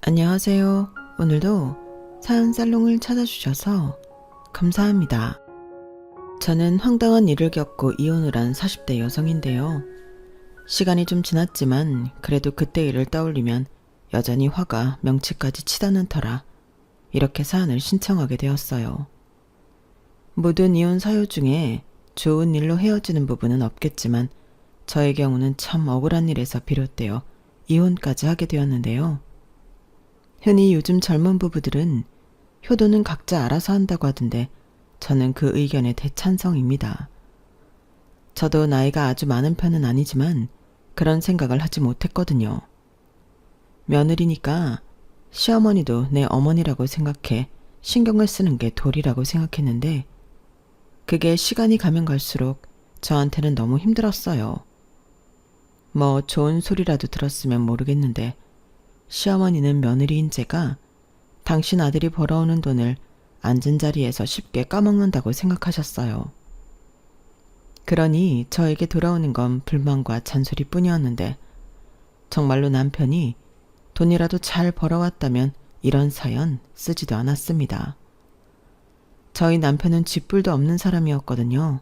안녕하세요. 오늘도 사연 살롱을 찾아주셔서 감사합니다. 저는 황당한 일을 겪고 이혼을 한 40대 여성인데요. 시간이 좀 지났지만 그래도 그때 일을 떠올리면 여전히 화가 명치까지 치다는 터라 이렇게 사연을 신청하게 되었어요. 모든 이혼 사유 중에 좋은 일로 헤어지는 부분은 없겠지만 저의 경우는 참 억울한 일에서 비롯되어 이혼까지 하게 되었는데요. 흔히 요즘 젊은 부부들은 효도는 각자 알아서 한다고 하던데 저는 그 의견에 대찬성입니다. 저도 나이가 아주 많은 편은 아니지만 그런 생각을 하지 못했거든요. 며느리니까 시어머니도 내 어머니라고 생각해 신경을 쓰는 게 도리라고 생각했는데 그게 시간이 가면 갈수록 저한테는 너무 힘들었어요. 뭐 좋은 소리라도 들었으면 모르겠는데 시어머니는 며느리인 제가 당신 아들이 벌어오는 돈을 앉은 자리에서 쉽게 까먹는다고 생각하셨어요. 그러니 저에게 돌아오는 건 불만과 잔소리뿐이었는데 정말로 남편이 돈이라도 잘 벌어왔다면 이런 사연 쓰지도 않았습니다. 저희 남편은 쥐뿔도 없는 사람이었거든요.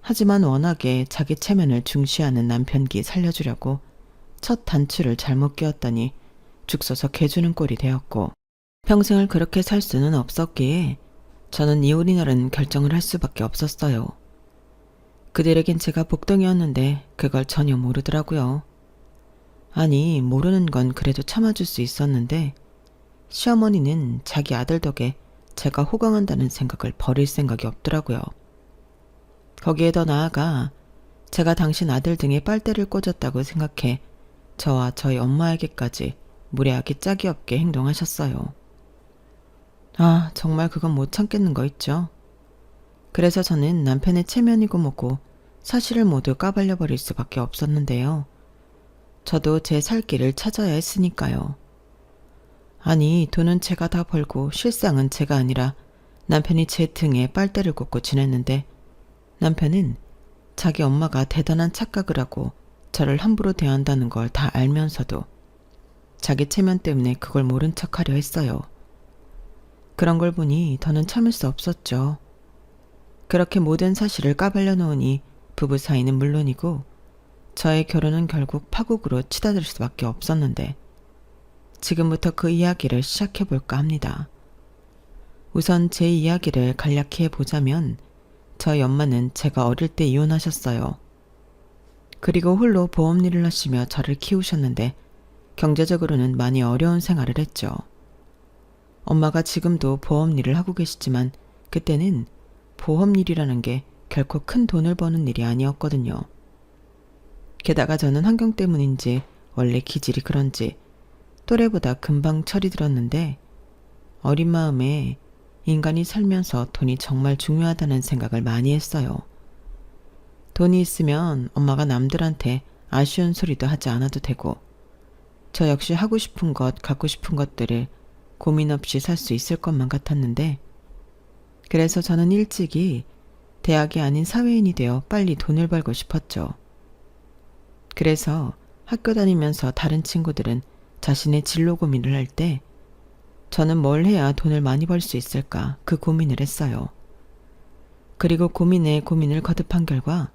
하지만 워낙에 자기 체면을 중시하는 남편기 살려주려고 첫 단추를 잘못 끼웠더니 죽 서서 개주는 꼴이 되었고 평생을 그렇게 살 수는 없었기에 저는 이혼이라는 결정을 할 수밖에 없었어요. 그들에겐 제가 복덩이였는데 그걸 전혀 모르더라고요. 아니, 모르는 건 그래도 참아줄 수 있었는데 시어머니는 자기 아들 덕에 제가 호강한다는 생각을 버릴 생각이 없더라고요. 거기에 더 나아가 제가 당신 아들 등에 빨대를 꽂았다고 생각해 저와 저희 엄마에게까지 무례하게 짝이 없게 행동하셨어요. 아, 정말 그건 못 참겠는 거 있죠. 그래서 저는 남편의 체면이고 뭐고 사실을 모두 까발려 버릴 수밖에 없었는데요. 저도 제 살 길을 찾아야 했으니까요. 아니, 돈은 제가 다 벌고 실상은 제가 아니라 남편이 제 등에 빨대를 꽂고 지냈는데 남편은 자기 엄마가 대단한 착각을 하고 저를 함부로 대한다는 걸 다 알면서도 자기 체면 때문에 그걸 모른 척하려 했어요. 그런 걸 보니 더는 참을 수 없었죠. 그렇게 모든 사실을 까발려 놓으니 부부 사이는 물론이고 저의 결혼은 결국 파국으로 치닫을 수밖에 없었는데 지금부터 그 이야기를 시작해 볼까 합니다. 우선 제 이야기를 간략히 해보자면 저희 엄마는 제가 어릴 때 이혼하셨어요. 그리고 홀로 보험 일을 하시며 저를 키우셨는데 경제적으로는 많이 어려운 생활을 했죠. 엄마가 지금도 보험 일을 하고 계시지만 그때는 보험 일이라는 게 결코 큰 돈을 버는 일이 아니었거든요. 게다가 저는 환경 때문인지 원래 기질이 그런지 또래보다 금방 철이 들었는데 어린 마음에 인간이 살면서 돈이 정말 중요하다는 생각을 많이 했어요. 돈이 있으면 엄마가 남들한테 아쉬운 소리도 하지 않아도 되고 저 역시 하고 싶은 것, 갖고 싶은 것들을 고민 없이 살 수 있을 것만 같았는데 그래서 저는 일찍이 대학이 아닌 사회인이 되어 빨리 돈을 벌고 싶었죠. 그래서 학교 다니면서 다른 친구들은 자신의 진로 고민을 할 때 저는 뭘 해야 돈을 많이 벌 수 있을까 그 고민을 했어요. 그리고 고민에 고민을 거듭한 결과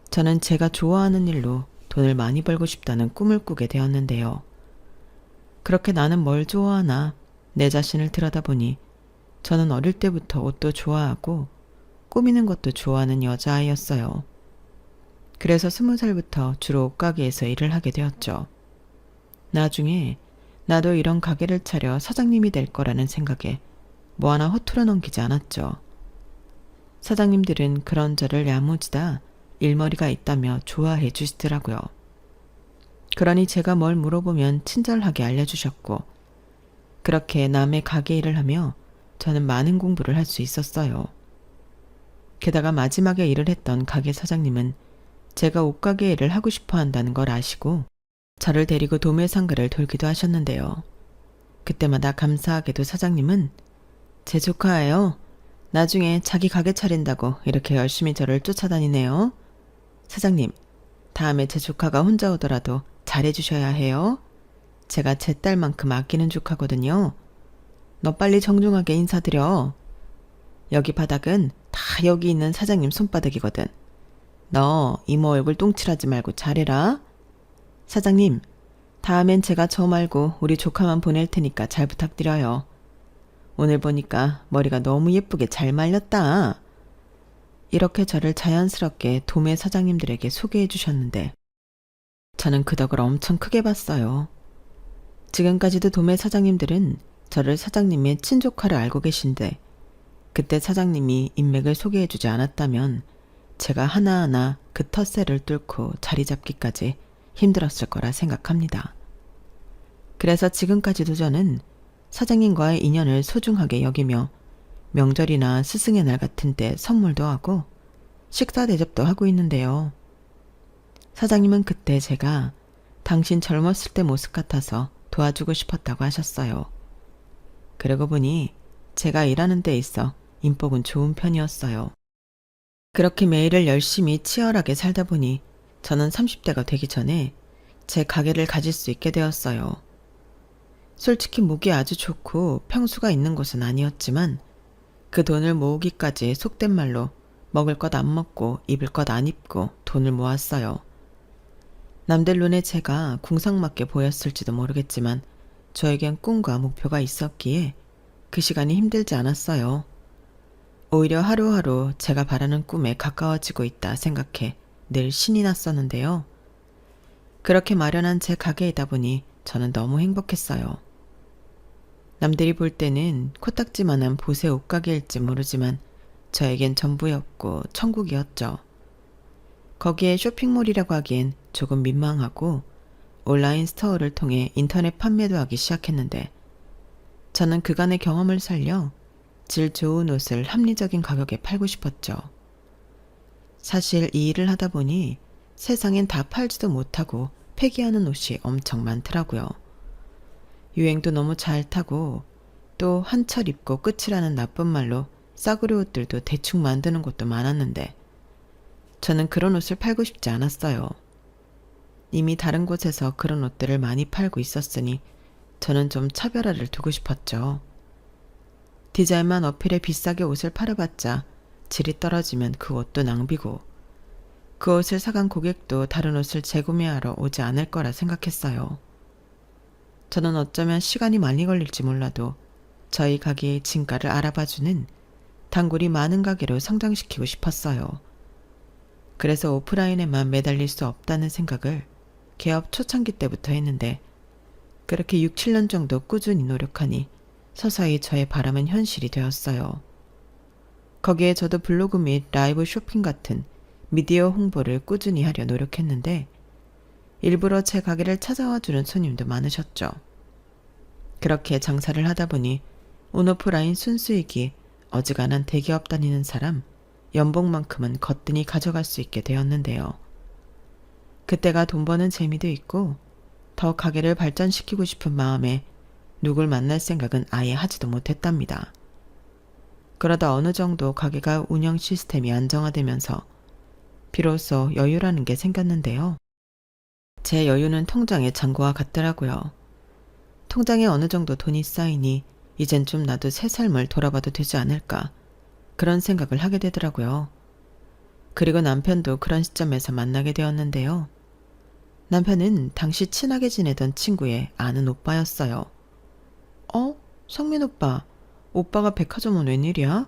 저는 제가 좋아하는 일로 돈을 많이 벌고 싶다는 꿈을 꾸게 되었는데요. 그렇게 나는 뭘 좋아하나 내 자신을 들여다보니 저는 어릴 때부터 옷도 좋아하고 꾸미는 것도 좋아하는 여자아이였어요. 그래서 20살부터 주로 옷가게에서 일을 하게 되었죠. 나중에 나도 이런 가게를 차려 사장님이 될 거라는 생각에 뭐 하나 허투루 넘기지 않았죠. 사장님들은 그런 저를 야무지다 일머리가 있다며 좋아해 주시더라고요. 그러니 제가 뭘 물어보면 친절하게 알려주셨고 그렇게 남의 가게 일을 하며 저는 많은 공부를 할 수 있었어요. 게다가 마지막에 일을 했던 가게 사장님은 제가 옷가게 일을 하고 싶어 한다는 걸 아시고 저를 데리고 도매상가를 돌기도 하셨는데요. 그때마다 감사하게도 사장님은 제 조카예요. 나중에 자기 가게 차린다고 이렇게 열심히 저를 쫓아다니네요. 사장님, 다음에 제 조카가 혼자 오더라도 잘해주셔야 해요. 제가 제 딸만큼 아끼는 족하거든요. 너 빨리 정중하게 인사드려. 여기 바닥은 다 여기 있는 사장님 손바닥이거든. 너 이모 얼굴 똥칠하지 말고 잘해라. 사장님, 다음엔 제가 저 말고 우리 조카만 보낼 테니까 잘 부탁드려요. 오늘 보니까 머리가 너무 예쁘게 잘 말렸다. 이렇게 저를 자연스럽게 도매 사장님들에게 소개해 주셨는데 저는 그 덕을 엄청 크게 봤어요. 지금까지도 도매 사장님들은 저를 사장님의 친조카를 알고 계신데 그때 사장님이 인맥을 소개해 주지 않았다면 제가 하나하나 그 텃세를 뚫고 자리 잡기까지 힘들었을 거라 생각합니다. 그래서 지금까지도 저는 사장님과의 인연을 소중하게 여기며 명절이나 스승의 날 같은 때 선물도 하고 식사 대접도 하고 있는데요. 사장님은 그때 제가 당신 젊었을 때 모습 같아서 도와주고 싶었다고 하셨어요. 그러고 보니 제가 일하는 데 있어 인복은 좋은 편이었어요. 그렇게 매일을 열심히 치열하게 살다 보니 저는 30대가 되기 전에 제 가게를 가질 수 있게 되었어요. 솔직히 목이 아주 좋고 평수가 있는 곳은 아니었지만 그 돈을 모으기까지 속된 말로 먹을 것 안 먹고 입을 것 안 입고 돈을 모았어요. 남들 눈에 제가 궁상맞게 보였을지도 모르겠지만 저에겐 꿈과 목표가 있었기에 그 시간이 힘들지 않았어요. 오히려 하루하루 제가 바라는 꿈에 가까워지고 있다 생각해 늘 신이 났었는데요. 그렇게 마련한 제 가게이다 보니 저는 너무 행복했어요. 남들이 볼 때는 코딱지만한 보세 옷가게일지 모르지만 저에겐 전부였고 천국이었죠. 거기에 쇼핑몰이라고 하기엔 조금 민망하고 온라인 스토어를 통해 인터넷 판매도 하기 시작했는데 저는 그간의 경험을 살려 질 좋은 옷을 합리적인 가격에 팔고 싶었죠. 사실 이 일을 하다 보니 세상엔 다 팔지도 못하고 폐기하는 옷이 엄청 많더라고요. 유행도 너무 잘 타고 또 한철 입고 끝이라는 나쁜 말로 싸구려 옷들도 대충 만드는 곳도 많았는데 저는 그런 옷을 팔고 싶지 않았어요. 이미 다른 곳에서 그런 옷들을 많이 팔고 있었으니 저는 좀 차별화를 두고 싶었죠. 디자인만 어필해 비싸게 옷을 팔아봤자 질이 떨어지면 그 옷도 낭비고 그 옷을 사간 고객도 다른 옷을 재구매하러 오지 않을 거라 생각했어요. 저는 어쩌면 시간이 많이 걸릴지 몰라도 저희 가게의 진가를 알아봐주는 단골이 많은 가게로 성장시키고 싶었어요. 그래서 오프라인에만 매달릴 수 없다는 생각을 개업 초창기 때부터 했는데 그렇게 6, 7년 정도 꾸준히 노력하니 서서히 저의 바람은 현실이 되었어요. 거기에 저도 블로그 및 라이브 쇼핑 같은 미디어 홍보를 꾸준히 하려 노력했는데 일부러 제 가게를 찾아와 주는 손님도 많으셨죠. 그렇게 장사를 하다 보니 온오프라인 순수익이 어지간한 대기업 다니는 사람 연봉만큼은 거뜬히 가져갈 수 있게 되었는데요. 그때가 돈 버는 재미도 있고 더 가게를 발전시키고 싶은 마음에 누굴 만날 생각은 아예 하지도 못했답니다. 그러다 어느 정도 가게가 운영 시스템이 안정화되면서 비로소 여유라는 게 생겼는데요. 제 여유는 통장의 잔고와 같더라고요. 통장에 어느 정도 돈이 쌓이니 이젠 좀 나도 새 삶을 돌아봐도 되지 않을까 그런 생각을 하게 되더라고요. 그리고 남편도 그런 시점에서 만나게 되었는데요. 남편은 당시 친하게 지내던 친구의 아는 오빠였어요. 성민 오빠. 오빠가 백화점은 웬일이야?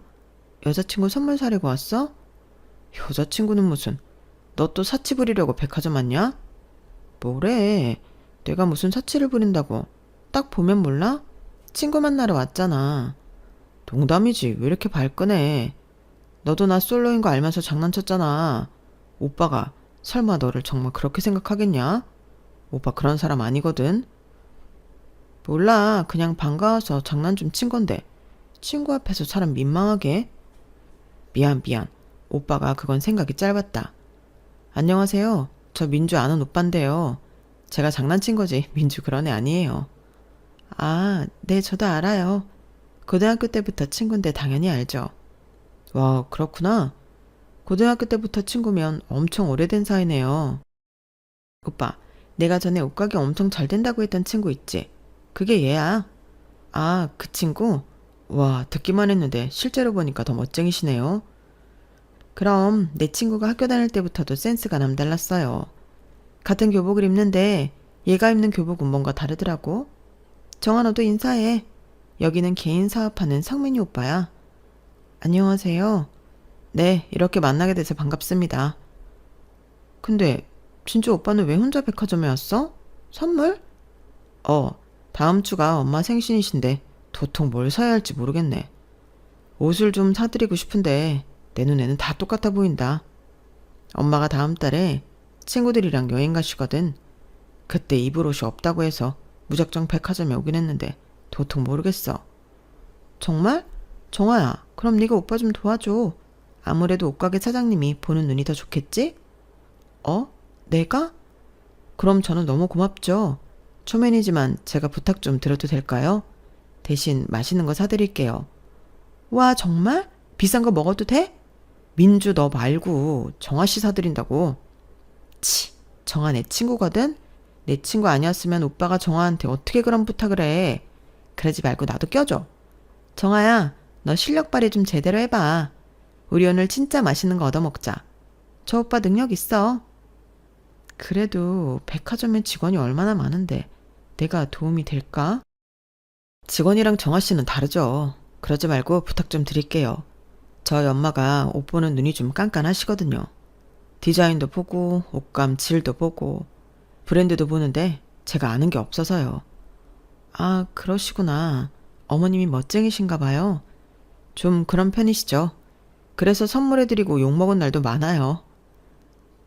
여자친구 선물 사려고 왔어? 여자친구는 무슨. 너 또 사치 부리려고 백화점 왔냐? 뭐래. 내가 무슨 사치를 부린다고. 딱 보면 몰라? 친구 만나러 왔잖아. 농담이지. 왜 이렇게 발끈해. 너도 나 솔로인 거 알면서 장난쳤잖아. 오빠가 설마 너를 정말 그렇게 생각하겠냐? 오빠 그런 사람 아니거든. 몰라. 그냥 반가워서 장난 좀 친 건데 친구 앞에서 사람 민망하게. 미안. 오빠가 그건 생각이 짧았다. 안녕하세요. 저 민주 아는 오빠인데요. 제가 장난친 거지 민주 그런 애 아니에요. 아, 네, 저도 알아요. 고등학교 때부터 친구인데 당연히 알죠. 와, 그렇구나. 고등학교 때부터 친구면 엄청 오래된 사이네요. 오빠, 내가 전에 옷가게 엄청 잘 된다고 했던 친구 있지? 그게 얘야. 아, 그 친구? 와, 듣기만 했는데 실제로 보니까 더 멋쟁이시네요. 그럼 내 친구가 학교 다닐 때부터도 센스가 남달랐어요. 같은 교복을 입는데 얘가 입는 교복은 뭔가 다르더라고. 정아, 너도 인사해. 여기는 개인 사업하는 상민이 오빠야. 안녕하세요. 네, 이렇게 만나게 돼서 반갑습니다. 근데 진주 오빠는 왜 혼자 백화점에 왔어? 선물? 어, 다음 주가 엄마 생신이신데 도통 뭘 사야 할지 모르겠네. 옷을 좀 사드리고 싶은데 내 눈에는 다 똑같아 보인다. 엄마가 다음 달에 친구들이랑 여행 가시거든. 그때 입을 옷이 없다고 해서 무작정 백화점에 오긴 했는데 도통 모르겠어. 정말? 정아야, 그럼 네가 오빠 좀 도와줘. 아무래도 옷가게 사장님이 보는 눈이 더 좋겠지? 어? 내가? 그럼 저는 너무 고맙죠. 초면이지만 제가 부탁 좀 드려도 될까요? 대신 맛있는 거 사드릴게요. 와, 정말? 비싼 거 먹어도 돼? 민주 너 말고 정아 씨 사드린다고. 치, 정아 내 친구거든? 내 친구 아니었으면 오빠가 정아한테 어떻게 그런 부탁을 해. 그러지 말고 나도 껴줘. 정아야, 너 실력 발휘 좀 제대로 해봐. 우리 오늘 진짜 맛있는 거 얻어먹자. 저 오빠 능력 있어. 그래도 백화점에 직원이 얼마나 많은데 내가 도움이 될까? 직원이랑 정아 씨는 다르죠. 그러지 말고 부탁 좀 드릴게요. 저희 엄마가 옷 보는 눈이 좀 깐깐하시거든요. 디자인도 보고 옷감 질도 보고 브랜드도 보는데 제가 아는 게 없어서요. 아, 그러시구나. 어머님이 멋쟁이신가 봐요. 좀 그런 편이시죠. 그래서 선물해드리고 욕먹은 날도 많아요.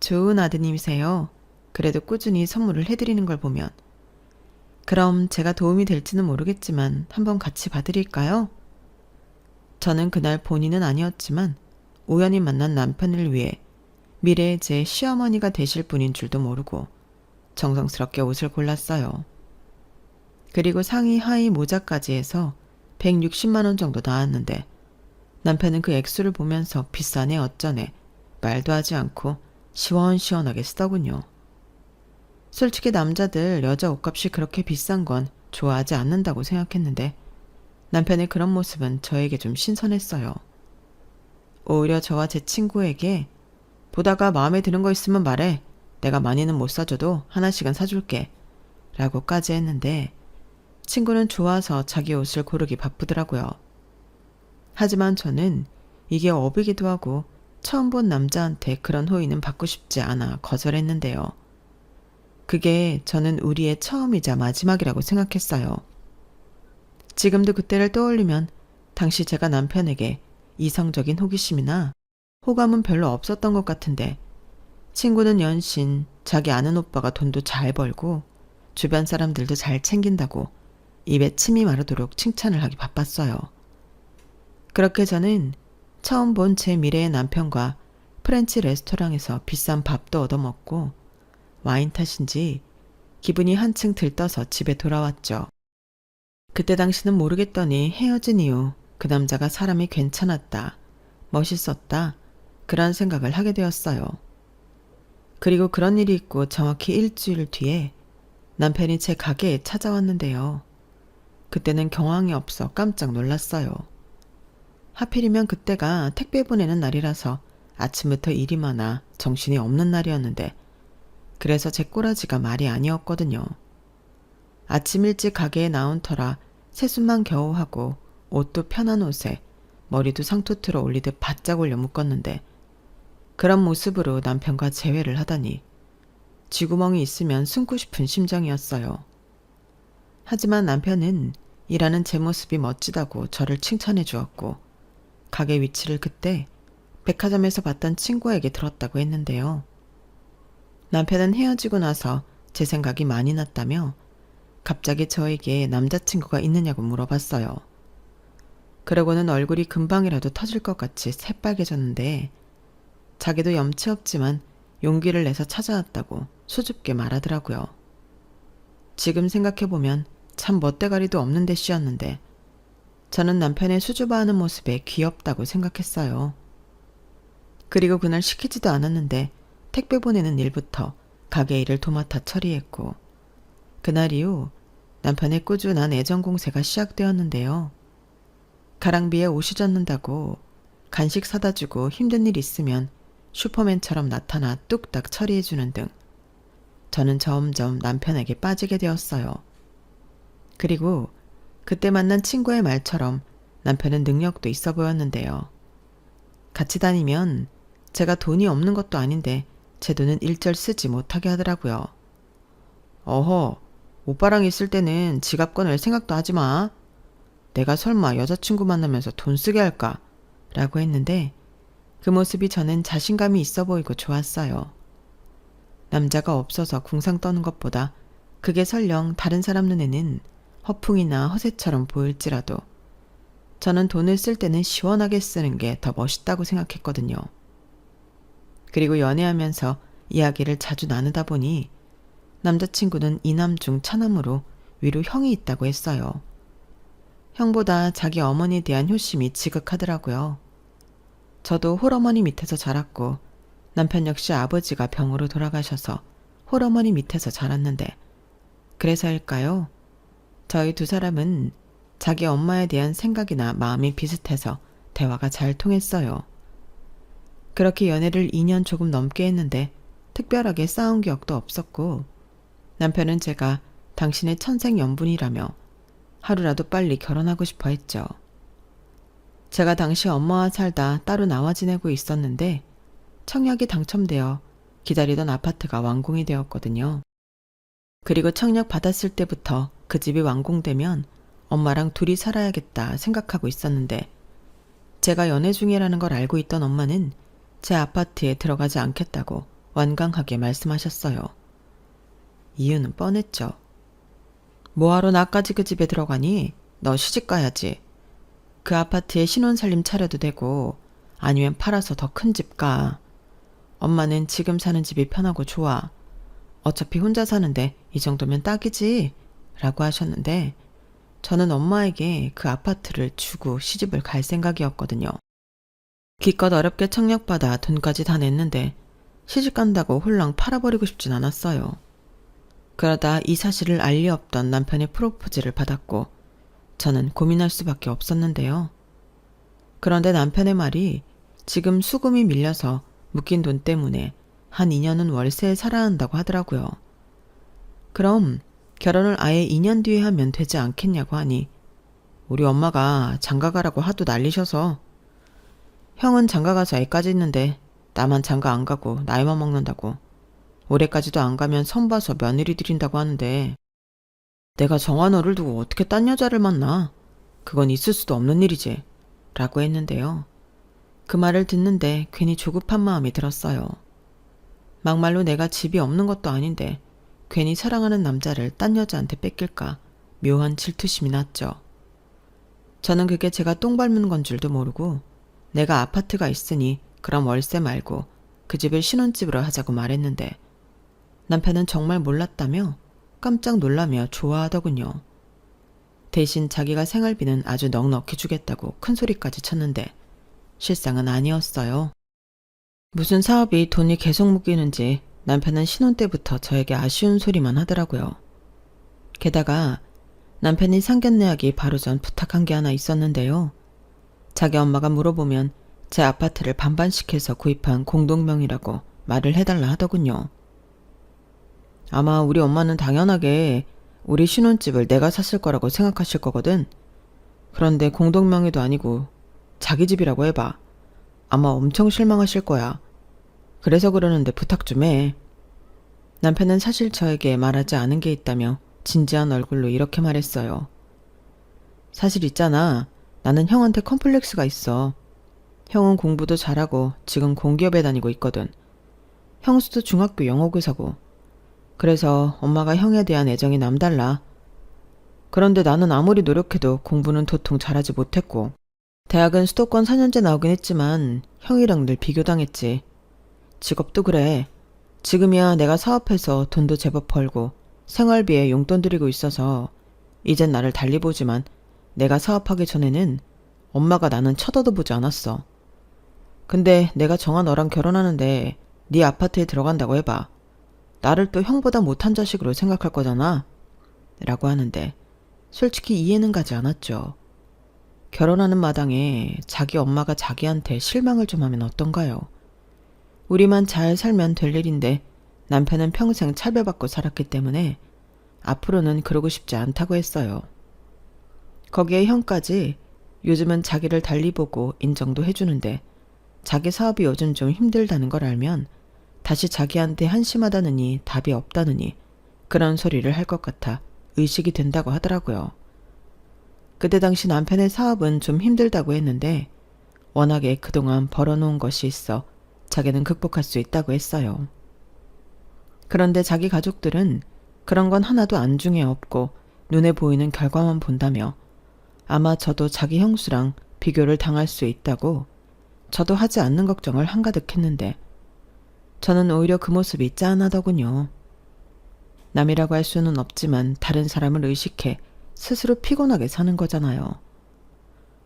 좋은 아드님이세요. 그래도 꾸준히 선물을 해드리는 걸 보면. 그럼 제가 도움이 될지는 모르겠지만 한번 같이 봐드릴까요? 저는 그날 본인은 아니었지만 우연히 만난 남편을 위해 미래의 제 시어머니가 되실 분인 줄도 모르고 정성스럽게 옷을 골랐어요. 그리고 상의 하의 모자까지 해서 160만 원 정도 나왔는데 남편은 그 액수를 보면서 비싸네 어쩌네 말도 하지 않고 시원시원하게 쓰더군요. 솔직히 남자들 여자 옷값이 그렇게 비싼 건 좋아하지 않는다고 생각했는데 남편의 그런 모습은 저에게 좀 신선했어요. 오히려 저와 제 친구에게 보다가 마음에 드는 거 있으면 말해. 내가 많이는 못 사줘도 하나씩은 사줄게. 라고까지 했는데 친구는 좋아서 자기 옷을 고르기 바쁘더라고요. 하지만 저는 이게 업이기도 하고 처음 본 남자한테 그런 호의는 받고 싶지 않아 거절했는데요. 그게 저는 우리의 처음이자 마지막이라고 생각했어요. 지금도 그때를 떠올리면 당시 제가 남편에게 이성적인 호기심이나 호감은 별로 없었던 것 같은데 친구는 연신 자기 아는 오빠가 돈도 잘 벌고 주변 사람들도 잘 챙긴다고 입에 침이 마르도록 칭찬을 하기 바빴어요. 그렇게 저는 처음 본 제 미래의 남편과 프렌치 레스토랑에서 비싼 밥도 얻어먹고 와인 탓인지 기분이 한층 들떠서 집에 돌아왔죠. 그때 당시는 모르겠더니 헤어진 이후 그 남자가 사람이 괜찮았다, 멋있었다, 그런 생각을 하게 되었어요. 그리고 그런 일이 있고 정확히 일주일 뒤에 남편이 제 가게에 찾아왔는데요. 그때는 경황이 없어 깜짝 놀랐어요. 하필이면 그때가 택배 보내는 날이라서 아침부터 일이 많아 정신이 없는 날이었는데 그래서 제 꼬라지가 말이 아니었거든요. 아침 일찍 가게에 나온 터라 세수만 겨우 하고 옷도 편한 옷에 머리도 상투트로 올리듯 바짝 올려 묶었는데 그런 모습으로 남편과 재회를 하다니 쥐구멍이 있으면 숨고 싶은 심정이었어요. 하지만 남편은 일하는 제 모습이 멋지다고 저를 칭찬해 주었고 가게 위치를 그때 백화점에서 봤던 친구에게 들었다고 했는데요. 남편은 헤어지고 나서 제 생각이 많이 났다며 갑자기 저에게 남자친구가 있느냐고 물어봤어요. 그러고는 얼굴이 금방이라도 터질 것 같이 새빨개졌는데 자기도 염치 없지만 용기를 내서 찾아왔다고 수줍게 말하더라고요. 지금 생각해보면 참 멋대가리도 없는 대씨였는데 저는 남편의 수줍어하는 모습에 귀엽다고 생각했어요. 그리고 그날 시키지도 않았는데 택배 보내는 일부터 가게 일을 도맡아 처리했고 그날 이후 남편의 꾸준한 애정 공세가 시작되었는데요. 가랑비에 옷이 젖는다고 간식 사다 주고 힘든 일 있으면 슈퍼맨처럼 나타나 뚝딱 처리해주는 등 저는 점점 남편에게 빠지게 되었어요. 그리고 그때 만난 친구의 말처럼 남편은 능력도 있어 보였는데요. 같이 다니면 제가 돈이 없는 것도 아닌데 제 돈은 일절 쓰지 못하게 하더라고요. 어허, 오빠랑 있을 때는 지갑 꺼낼 생각도 하지 마. 내가 설마 여자친구 만나면서 돈 쓰게 할까? 라고 했는데 그 모습이 저는 자신감이 있어 보이고 좋았어요. 남자가 없어서 궁상 떠는 것보다 그게 설령 다른 사람 눈에는 허풍이나 허세처럼 보일지라도 저는 돈을 쓸 때는 시원하게 쓰는 게 더 멋있다고 생각했거든요. 그리고 연애하면서 이야기를 자주 나누다 보니 남자친구는 이남 중 차남으로 위로 형이 있다고 했어요. 형보다 자기 어머니에 대한 효심이 지극하더라고요. 저도 홀어머니 밑에서 자랐고 남편 역시 아버지가 병으로 돌아가셔서 홀어머니 밑에서 자랐는데 그래서일까요? 저희 두 사람은 자기 엄마에 대한 생각이나 마음이 비슷해서 대화가 잘 통했어요. 그렇게 연애를 2년 조금 넘게 했는데 특별하게 싸운 기억도 없었고 남편은 제가 당신의 천생연분이라며 하루라도 빨리 결혼하고 싶어 했죠. 제가 당시 엄마와 살다 따로 나와 지내고 있었는데 청약이 당첨되어 기다리던 아파트가 완공이 되었거든요. 그리고 청약 받았을 때부터 그 집이 완공되면 엄마랑 둘이 살아야겠다 생각하고 있었는데 제가 연애 중이라는 걸 알고 있던 엄마는 제 아파트에 들어가지 않겠다고 완강하게 말씀하셨어요. 이유는 뻔했죠. 뭐하러 나까지 그 집에 들어가니? 너 시집 가야지. 그 아파트에 신혼살림 차려도 되고 아니면 팔아서 더 큰 집 가. 엄마는 지금 사는 집이 편하고 좋아. 어차피 혼자 사는데 이 정도면 딱이지? 라고 하셨는데 저는 엄마에게 그 아파트를 주고 시집을 갈 생각이었거든요. 기껏 어렵게 청약받아 돈까지 다 냈는데 시집 간다고 홀랑 팔아버리고 싶진 않았어요. 그러다 이 사실을 알 리 없던 남편의 프로포즈를 받았고 저는 고민할 수밖에 없었는데요. 그런데 남편의 말이 지금 수금이 밀려서 묶인 돈 때문에 한 2년은 월세에 살아야 한다고 하더라고요. 그럼 결혼을 아예 2년 뒤에 하면 되지 않겠냐고 하니 우리 엄마가 장가가라고 하도 난리셔서 형은 장가가서 애까지 있는데 나만 장가 안 가고 나이만 먹는다고 올해까지도 안 가면 선봐서 며느리 드린다고 하는데 내가 정한 너를 두고 어떻게 딴 여자를 만나? 그건 있을 수도 없는 일이지. 라고 했는데요. 그 말을 듣는데 괜히 조급한 마음이 들었어요. 막말로 내가 집이 없는 것도 아닌데 괜히 사랑하는 남자를 딴 여자한테 뺏길까 묘한 질투심이 났죠. 저는 그게 제가 똥 밟는 건 줄도 모르고 내가 아파트가 있으니 그럼 월세 말고 그 집을 신혼집으로 하자고 말했는데 남편은 정말 몰랐다며 깜짝 놀라며 좋아하더군요. 대신 자기가 생활비는 아주 넉넉히 주겠다고 큰 소리까지 쳤는데 실상은 아니었어요. 무슨 사업이 돈이 계속 묶이는지 남편은 신혼 때부터 저에게 아쉬운 소리만 하더라고요. 게다가 남편이 상견례하기 바로 전 부탁한 게 하나 있었는데요. 자기 엄마가 물어보면 제 아파트를 반반씩 해서 구입한 공동명의라고 말을 해달라 하더군요. 아마 우리 엄마는 당연하게 우리 신혼집을 내가 샀을 거라고 생각하실 거거든. 그런데 공동명의도 아니고 자기 집이라고 해봐. 아마 엄청 실망하실 거야. 그래서 그러는데 부탁 좀 해. 남편은 사실 저에게 말하지 않은 게 있다며 진지한 얼굴로 이렇게 말했어요. 사실 있잖아. 나는 형한테 컴플렉스가 있어. 형은 공부도 잘하고 지금 공기업에 다니고 있거든. 형수도 중학교 영어교사고. 그래서 엄마가 형에 대한 애정이 남달라. 그런데 나는 아무리 노력해도 공부는 도통 잘하지 못했고 대학은 수도권 4년제 나오긴 했지만 형이랑 늘 비교당했지. 직업도 그래. 지금이야 내가 사업해서 돈도 제법 벌고 생활비에 용돈 들이고 있어서 이젠 나를 달리 보지만 내가 사업하기 전에는 엄마가 나는 쳐다도 보지 않았어. 근데 내가 정한 너랑 결혼하는데 네 아파트에 들어간다고 해봐. 나를 또 형보다 못한 자식으로 생각할 거잖아. 라고 하는데 솔직히 이해는 가지 않았죠. 결혼하는 마당에 자기 엄마가 자기한테 실망을 좀 하면 어떤가요? 우리만 잘 살면 될 일인데 남편은 평생 차별받고 살았기 때문에 앞으로는 그러고 싶지 않다고 했어요. 거기에 형까지 요즘은 자기를 달리 보고 인정도 해주는데 자기 사업이 요즘 좀 힘들다는 걸 알면 다시 자기한테 한심하다느니 답이 없다느니 그런 소리를 할 것 같아 의식이 된다고 하더라고요. 그때 당시 남편의 사업은 좀 힘들다고 했는데 워낙에 그동안 벌어놓은 것이 있어 자기는 극복할 수 있다고 했어요. 그런데 자기 가족들은 그런 건 하나도 안중에 없고 눈에 보이는 결과만 본다며 아마 저도 자기 형수랑 비교를 당할 수 있다고 저도 하지 않는 걱정을 한가득 했는데 저는 오히려 그 모습이 짠하더군요. 남이라고 할 수는 없지만 다른 사람을 의식해 스스로 피곤하게 사는 거잖아요.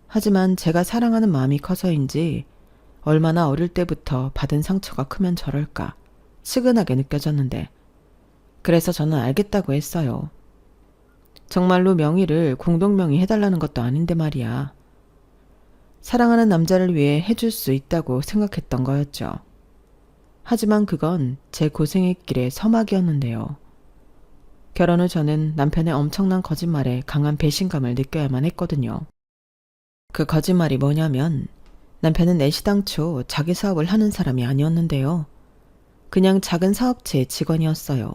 하지만 제가 사랑하는 마음이 커서인지 얼마나 어릴 때부터 받은 상처가 크면 저럴까 측은하게 느껴졌는데 그래서 저는 알겠다고 했어요. 정말로 명의를 공동명의 해달라는 것도 아닌데 말이야. 사랑하는 남자를 위해 해줄 수 있다고 생각했던 거였죠. 하지만 그건 제 고생의 길의 서막이었는데요. 결혼 후 저는 남편의 엄청난 거짓말에 강한 배신감을 느껴야만 했거든요. 그 거짓말이 뭐냐면 남편은 애시당초 자기 사업을 하는 사람이 아니었는데요. 그냥 작은 사업체의 직원이었어요.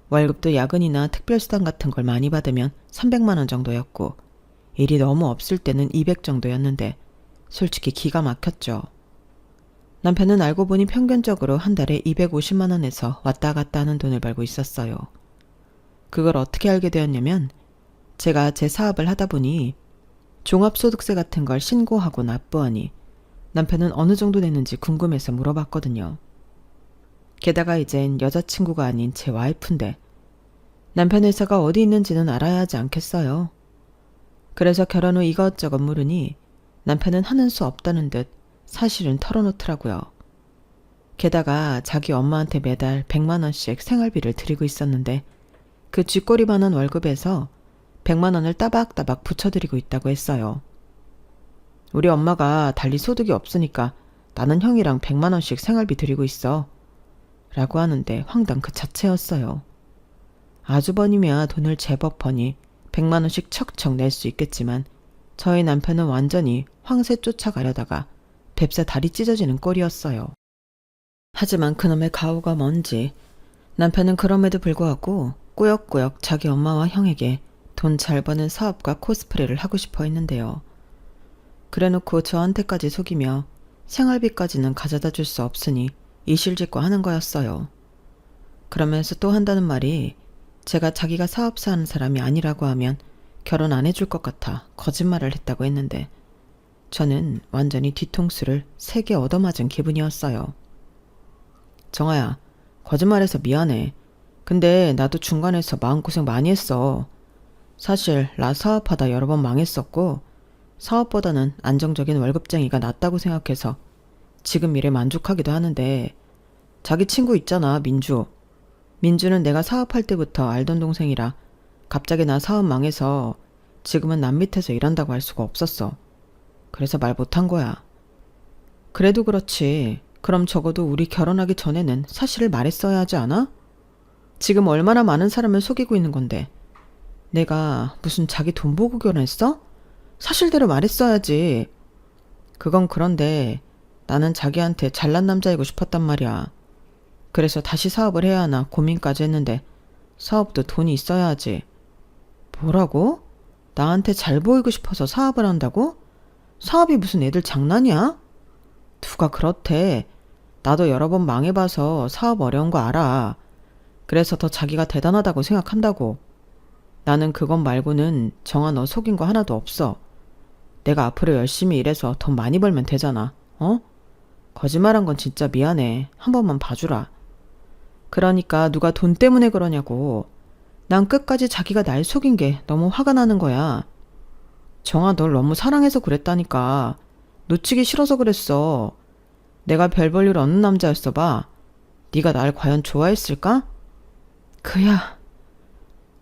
월급도 야근이나 특별수당 같은 걸 많이 받으면 300만 원 정도였고 일이 너무 없을 때는 200 정도였는데 솔직히 기가 막혔죠. 남편은 알고 보니 평균적으로 한 달에 250만 원에서 왔다 갔다 하는 돈을 벌고 있었어요. 그걸 어떻게 알게 되었냐면 제가 제 사업을 하다 보니 종합소득세 같은 걸 신고하고 납부하니 남편은 어느 정도 냈는지 궁금해서 물어봤거든요. 게다가 이젠 여자친구가 아닌 제 와이프인데 남편 회사가 어디 있는지는 알아야 하지 않겠어요. 그래서 결혼 후 이것저것 물으니 남편은 하는 수 없다는 듯 사실은 털어놓더라고요. 게다가 자기 엄마한테 매달 100만 원씩 생활비를 드리고 있었는데 그 쥐꼬리만한 월급에서 100만 원을 따박따박 붙여드리고 있다고 했어요. 우리 엄마가 달리 소득이 없으니까 나는 형이랑 100만 원씩 생활비 드리고 있어. 라고 하는데 황당 그 자체였어요. 아주버님이야 돈을 제법 버니 100만 원씩 척척 낼 수 있겠지만 저희 남편은 완전히 황새 쫓아가려다가 뱁새 다리 찢어지는 꼴이었어요. 하지만 그놈의 가오가 뭔지 남편은 그럼에도 불구하고 꾸역꾸역 자기 엄마와 형에게 돈 잘 버는 사업가 코스프레를 하고 싶어 했는데요. 그래놓고 저한테까지 속이며 생활비까지는 가져다 줄 수 없으니 이실직고 하는 거였어요. 그러면서 또 한다는 말이 제가 자기가 사업사 하는 사람이 아니라고 하면 결혼 안 해줄 것 같아 거짓말을 했다고 했는데 저는 완전히 뒤통수를 3개 얻어맞은 기분이었어요. 정아야, 거짓말해서 미안해. 근데 나도 중간에서 마음고생 많이 했어. 사실 나 사업하다 여러 번 망했었고 사업보다는 안정적인 월급쟁이가 낫다고 생각해서 지금 일에 만족하기도 하는데 자기 친구 있잖아, 민주. 민주는 내가 사업할 때부터 알던 동생이라 갑자기 나 사업 망해서 지금은 남 밑에서 일한다고 할 수가 없었어. 그래서 말 못한 거야. 그래도 그렇지. 그럼 적어도 우리 결혼하기 전에는 사실을 말했어야 하지 않아? 지금 얼마나 많은 사람을 속이고 있는 건데 내가 무슨 자기 돈 보고 결혼했어? 사실대로 말했어야지. 그건 그런데 나는 자기한테 잘난 남자이고 싶었단 말이야. 그래서 다시 사업을 해야 하나 고민까지 했는데 사업도 돈이 있어야 하지. 뭐라고? 나한테 잘 보이고 싶어서 사업을 한다고? 사업이 무슨 애들 장난이야? 누가 그렇대. 나도 여러 번 망해봐서 사업 어려운 거 알아. 그래서 더 자기가 대단하다고 생각한다고. 나는 그것 말고는 정아 너 속인 거 하나도 없어. 내가 앞으로 열심히 일해서 돈 많이 벌면 되잖아. 어? 거짓말한 건 진짜 미안해. 한 번만 봐주라. 그러니까 누가 돈 때문에 그러냐고. 난 끝까지 자기가 날 속인 게 너무 화가 나는 거야. 정아 널 너무 사랑해서 그랬다니까. 놓치기 싫어서 그랬어. 내가 별 볼 일 없는 남자였어 봐. 네가 날 과연 좋아했을까? 그야.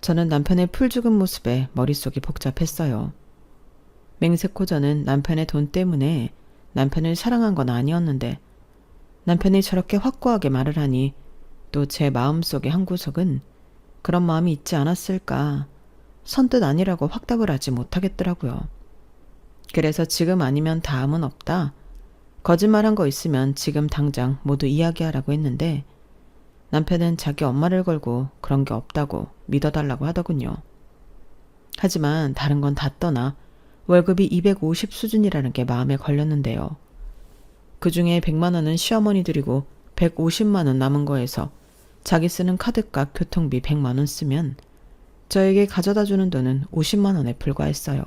저는 남편의 풀 죽은 모습에 머릿속이 복잡했어요. 맹세코 저는 남편의 돈 때문에 남편을 사랑한 건 아니었는데 남편이 저렇게 확고하게 말을 하니 또 제 마음속의 한구석은 그런 마음이 있지 않았을까 선뜻 아니라고 확답을 하지 못하겠더라고요. 그래서 지금 아니면 다음은 없다. 거짓말한 거 있으면 지금 당장 모두 이야기하라고 했는데 남편은 자기 엄마를 걸고 그런 게 없다고 믿어달라고 하더군요. 하지만 다른 건 다 떠나 월급이 250 수준이라는 게 마음에 걸렸는데요. 그중에 100만 원은 시어머니 드리고 150만 원 남은 거에서 자기 쓰는 카드값 교통비 100만 원 쓰면 저에게 가져다 주는 돈은 50만 원에 불과했어요.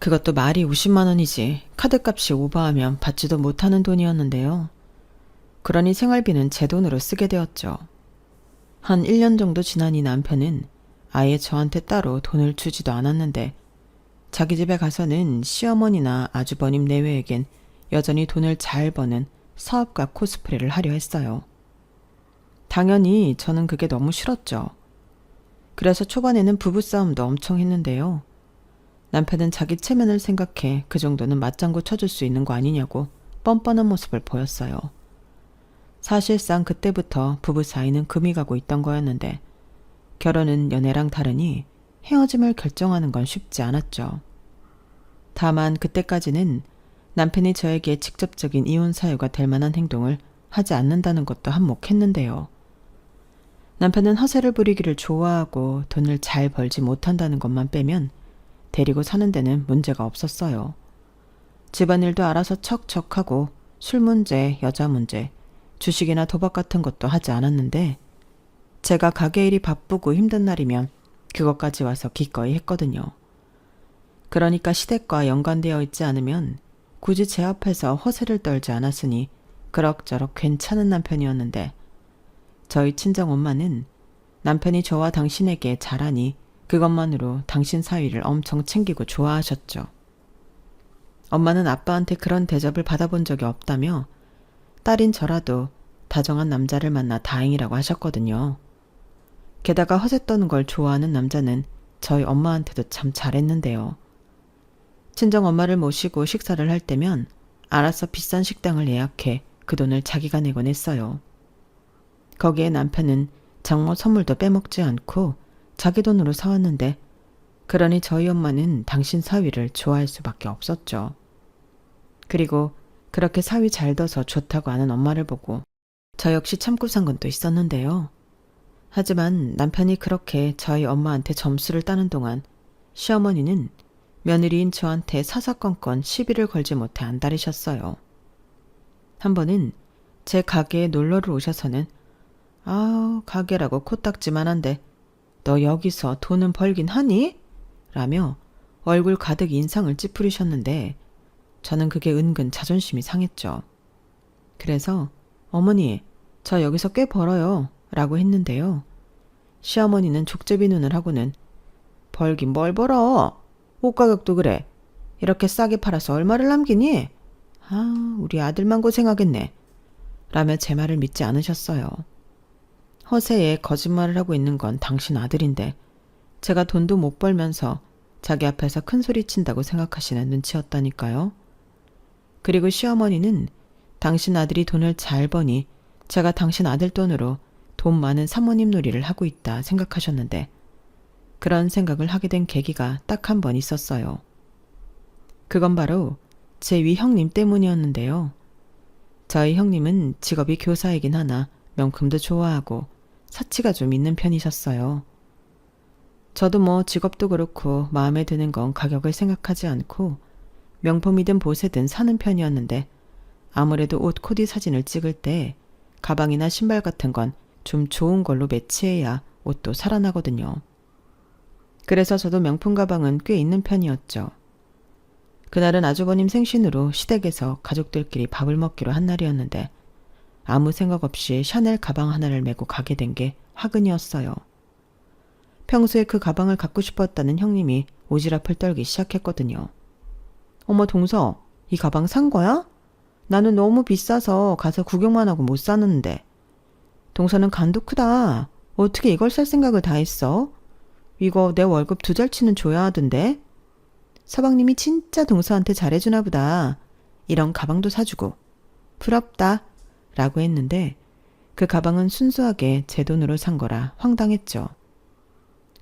그것도 말이 50만 원이지 카드값이 오버하면 받지도 못하는 돈이었는데요. 그러니 생활비는 제 돈으로 쓰게 되었죠. 한 1년 정도 지나니 남편은 아예 저한테 따로 돈을 주지도 않았는데 자기 집에 가서는 시어머니나 아주버님 내외에겐 여전히 돈을 잘 버는 사업가 코스프레를 하려 했어요. 당연히 저는 그게 너무 싫었죠. 그래서 초반에는 부부싸움도 엄청 했는데요. 남편은 자기 체면을 생각해 그 정도는 맞장구 쳐줄 수 있는 거 아니냐고 뻔뻔한 모습을 보였어요. 사실상 그때부터 부부 사이는 금이 가고 있던 거였는데 결혼은 연애랑 다르니 헤어짐을 결정하는 건 쉽지 않았죠. 다만 그때까지는 남편이 저에게 직접적인 이혼 사유가 될 만한 행동을 하지 않는다는 것도 한몫했는데요. 남편은 허세를 부리기를 좋아하고 돈을 잘 벌지 못한다는 것만 빼면 데리고 사는 데는 문제가 없었어요. 집안일도 알아서 척척하고 술 문제, 여자 문제, 주식이나 도박 같은 것도 하지 않았는데 제가 가게 일이 바쁘고 힘든 날이면 그것까지 와서 기꺼이 했거든요. 그러니까 시댁과 연관되어 있지 않으면 굳이 제 앞에서 허세를 떨지 않았으니 그럭저럭 괜찮은 남편이었는데 저희 친정엄마는 남편이 저와 당신에게 잘하니 그것만으로 당신 사위를 엄청 챙기고 좋아하셨죠. 엄마는 아빠한테 그런 대접을 받아본 적이 없다며 딸인 저라도 다정한 남자를 만나 다행이라고 하셨거든요. 게다가 허세 떠는 걸 좋아하는 남자는 저희 엄마한테도 참 잘했는데요. 친정엄마를 모시고 식사를 할 때면 알아서 비싼 식당을 예약해 그 돈을 자기가 내곤 했어요. 거기에 남편은 장모 선물도 빼먹지 않고 자기 돈으로 사왔는데 그러니 저희 엄마는 당신 사위를 좋아할 수밖에 없었죠. 그리고 그렇게 사위 잘 둬서 좋다고 하는 엄마를 보고 저 역시 참고 산 건 또 있었는데요. 하지만 남편이 그렇게 저희 엄마한테 점수를 따는 동안 시어머니는 며느리인 저한테 사사건건 시비를 걸지 못해 안달이셨어요. 한 번은 제 가게에 놀러를 오셔서는 가게라고 코딱지만 한데 너 여기서 돈은 벌긴 하니? 라며 얼굴 가득 인상을 찌푸리셨는데 저는 그게 은근 자존심이 상했죠. 그래서 어머니, 저 여기서 꽤 벌어요 라고 했는데요. 시어머니는 족제비 눈을 하고는 벌긴 뭘 벌어? 옷 가격도 그래. 이렇게 싸게 팔아서 얼마를 남기니? 우리 아들만 고생하겠네. 라며 제 말을 믿지 않으셨어요. 허세에 거짓말을 하고 있는 건 당신 아들인데 제가 돈도 못 벌면서 자기 앞에서 큰 소리 친다고 생각하시는 눈치였다니까요. 그리고 시어머니는 당신 아들이 돈을 잘 버니 제가 당신 아들 돈으로 돈 많은 사모님 놀이를 하고 있다 생각하셨는데 그런 생각을 하게 된 계기가 딱 한 번 있었어요. 그건 바로 제 위 형님 때문이었는데요. 저희 형님은 직업이 교사이긴 하나 명품도 좋아하고 사치가 좀 있는 편이셨어요. 저도 뭐 직업도 그렇고 마음에 드는 건 가격을 생각하지 않고 명품이든 보세든 사는 편이었는데 아무래도 옷 코디 사진을 찍을 때 가방이나 신발 같은 건 좀 좋은 걸로 매치해야 옷도 살아나거든요. 그래서 저도 명품 가방은 꽤 있는 편이었죠. 그날은 아주버님 생신으로 시댁에서 가족들끼리 밥을 먹기로 한 날이었는데 아무 생각 없이 샤넬 가방 하나를 메고 가게 된 게 화근이었어요. 평소에 그 가방을 갖고 싶었다는 형님이 오지랖을 떨기 시작했거든요. 어머 동서, 이 가방 산 거야? 나는 너무 비싸서 가서 구경만 하고 못 사는데. 동서는 간도 크다. 어떻게 이걸 살 생각을 다 했어? 이거 내 월급 2달치는 줘야 하던데. 서방님이 진짜 동서한테 잘해주나 보다. 이런 가방도 사주고. 부럽다. 라고 했는데 그 가방은 순수하게 제 돈으로 산 거라 황당했죠.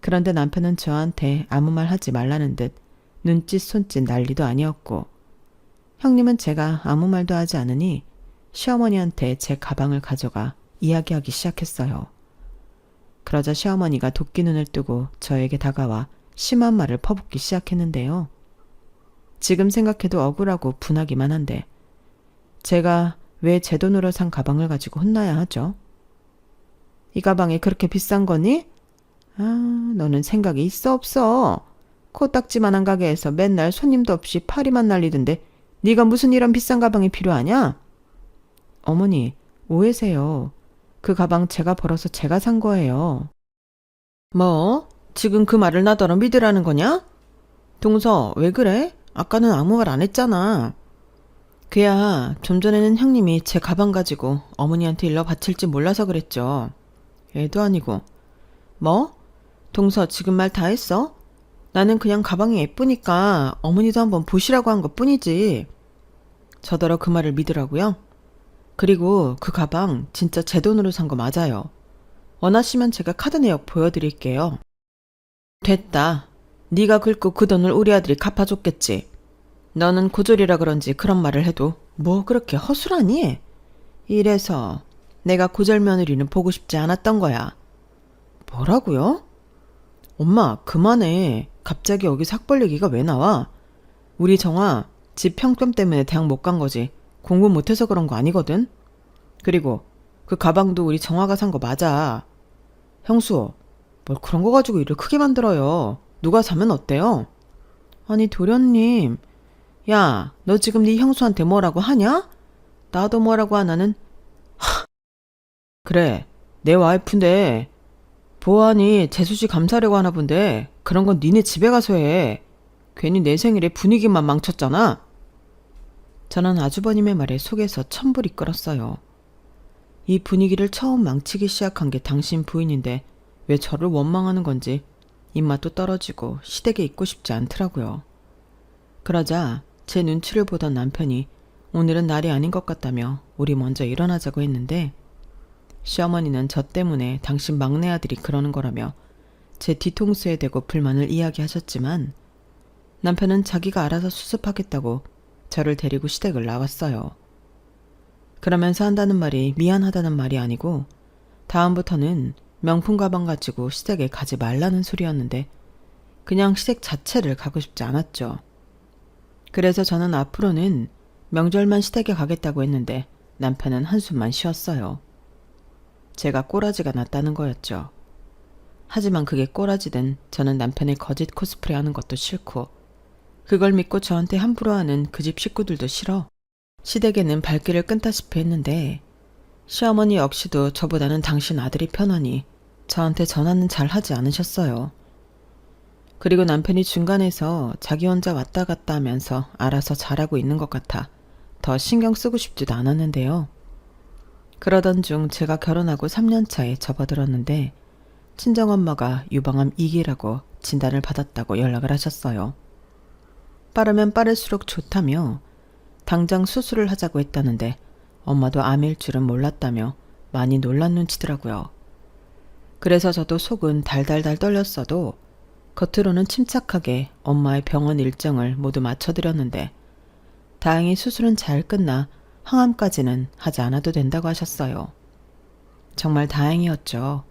그런데 남편은 저한테 아무 말 하지 말라는 듯 눈짓 손짓 난리도 아니었고, 형님은 제가 아무 말도 하지 않으니 시어머니한테 제 가방을 가져가 이야기하기 시작했어요. 그러자 시어머니가 도끼 눈을 뜨고 저에게 다가와 심한 말을 퍼붓기 시작했는데요. 지금 생각해도 억울하고 분하기만 한데 제가 왜 제 돈으로 산 가방을 가지고 혼나야 하죠? 이 가방이 그렇게 비싼 거니? 아, 너는 생각이 있어 없어? 코딱지만한 가게에서 맨날 손님도 없이 파리만 날리던데 네가 무슨 이런 비싼 가방이 필요하냐? 어머니, 오해세요. 그 가방 제가 벌어서 제가 산 거예요. 뭐? 지금 그 말을 나더러 믿으라는 거냐? 동서, 왜 그래? 아까는 아무 말 안 했잖아. 그야 좀 전에는 형님이 제 가방 가지고 어머니한테 일러 바칠지 몰라서 그랬죠. 애도 아니고. 뭐? 동서, 지금 말 다 했어? 나는 그냥 가방이 예쁘니까 어머니도 한번 보시라고 한 것뿐이지. 저더러 그 말을 믿으라고요? 그리고 그 가방 진짜 제 돈으로 산 거 맞아요. 원하시면 제가 카드 내역 보여드릴게요. 됐다. 네가 긁고 그 돈을 우리 아들이 갚아줬겠지. 너는 고졸이라 그런지 그런 말을 해도 뭐 그렇게 허술하니? 이래서 내가 고졸 며느리는 보고 싶지 않았던 거야. 뭐라고요? 엄마, 그만해. 갑자기 여기 삭벌 얘기가 왜 나와? 우리 정아, 집 평점 때문에 대학 못 간 거지. 공부 못해서 그런 거 아니거든? 그리고 그 가방도 우리 정아가 산 거 맞아. 형수, 뭘 그런 거 가지고 일을 크게 만들어요. 누가 사면 어때요? 아니, 도련님. 야, 너 지금 네 형수한테 뭐라고 하냐? 나도 뭐라고 하나는? 그래, 내 와이프인데 보아하니 재수씨 감사하려고 하나 본데 그런 건 니네 집에 가서 해. 괜히 내 생일에 분위기만 망쳤잖아. 저는 아주버님의 말에 속에서 천불이 끓었어요. 이 분위기를 처음 망치기 시작한 게 당신 부인인데 왜 저를 원망하는 건지 입맛도 떨어지고 시댁에 있고 싶지 않더라고요. 그러자 제 눈치를 보던 남편이 오늘은 날이 아닌 것 같다며 우리 먼저 일어나자고 했는데, 시어머니는 저 때문에 당신 막내 아들이 그러는 거라며 제 뒤통수에 대고 불만을 이야기하셨지만, 남편은 자기가 알아서 수습하겠다고 저를 데리고 시댁을 나왔어요. 그러면서 한다는 말이 미안하다는 말이 아니고 다음부터는 명품 가방 가지고 시댁에 가지 말라는 소리였는데 그냥 시댁 자체를 가고 싶지 않았죠. 그래서 저는 앞으로는 명절만 시댁에 가겠다고 했는데 남편은 한숨만 쉬었어요. 제가 꼬라지가 났다는 거였죠. 하지만 그게 꼬라지든 저는 남편의 거짓 코스프레 하는 것도 싫고 그걸 믿고 저한테 함부로 하는 그 집 식구들도 싫어. 시댁에는 발길을 끈다시피 했는데 시어머니 역시도 저보다는 당신 아들이 편하니 저한테 전화는 잘 하지 않으셨어요. 그리고 남편이 중간에서 자기 혼자 왔다 갔다 하면서 알아서 잘하고 있는 것 같아 더 신경 쓰고 싶지도 않았는데요. 그러던 중 제가 결혼하고 3년 차에 접어들었는데 친정엄마가 유방암 2기라고 진단을 받았다고 연락을 하셨어요. 빠르면 빠를수록 좋다며 당장 수술을 하자고 했다는데 엄마도 암일 줄은 몰랐다며 많이 놀란 눈치더라고요. 그래서 저도 속은 달달달 떨렸어도 겉으로는 침착하게 엄마의 병원 일정을 모두 맞춰드렸는데 다행히 수술은 잘 끝나 항암까지는 하지 않아도 된다고 하셨어요. 정말 다행이었죠.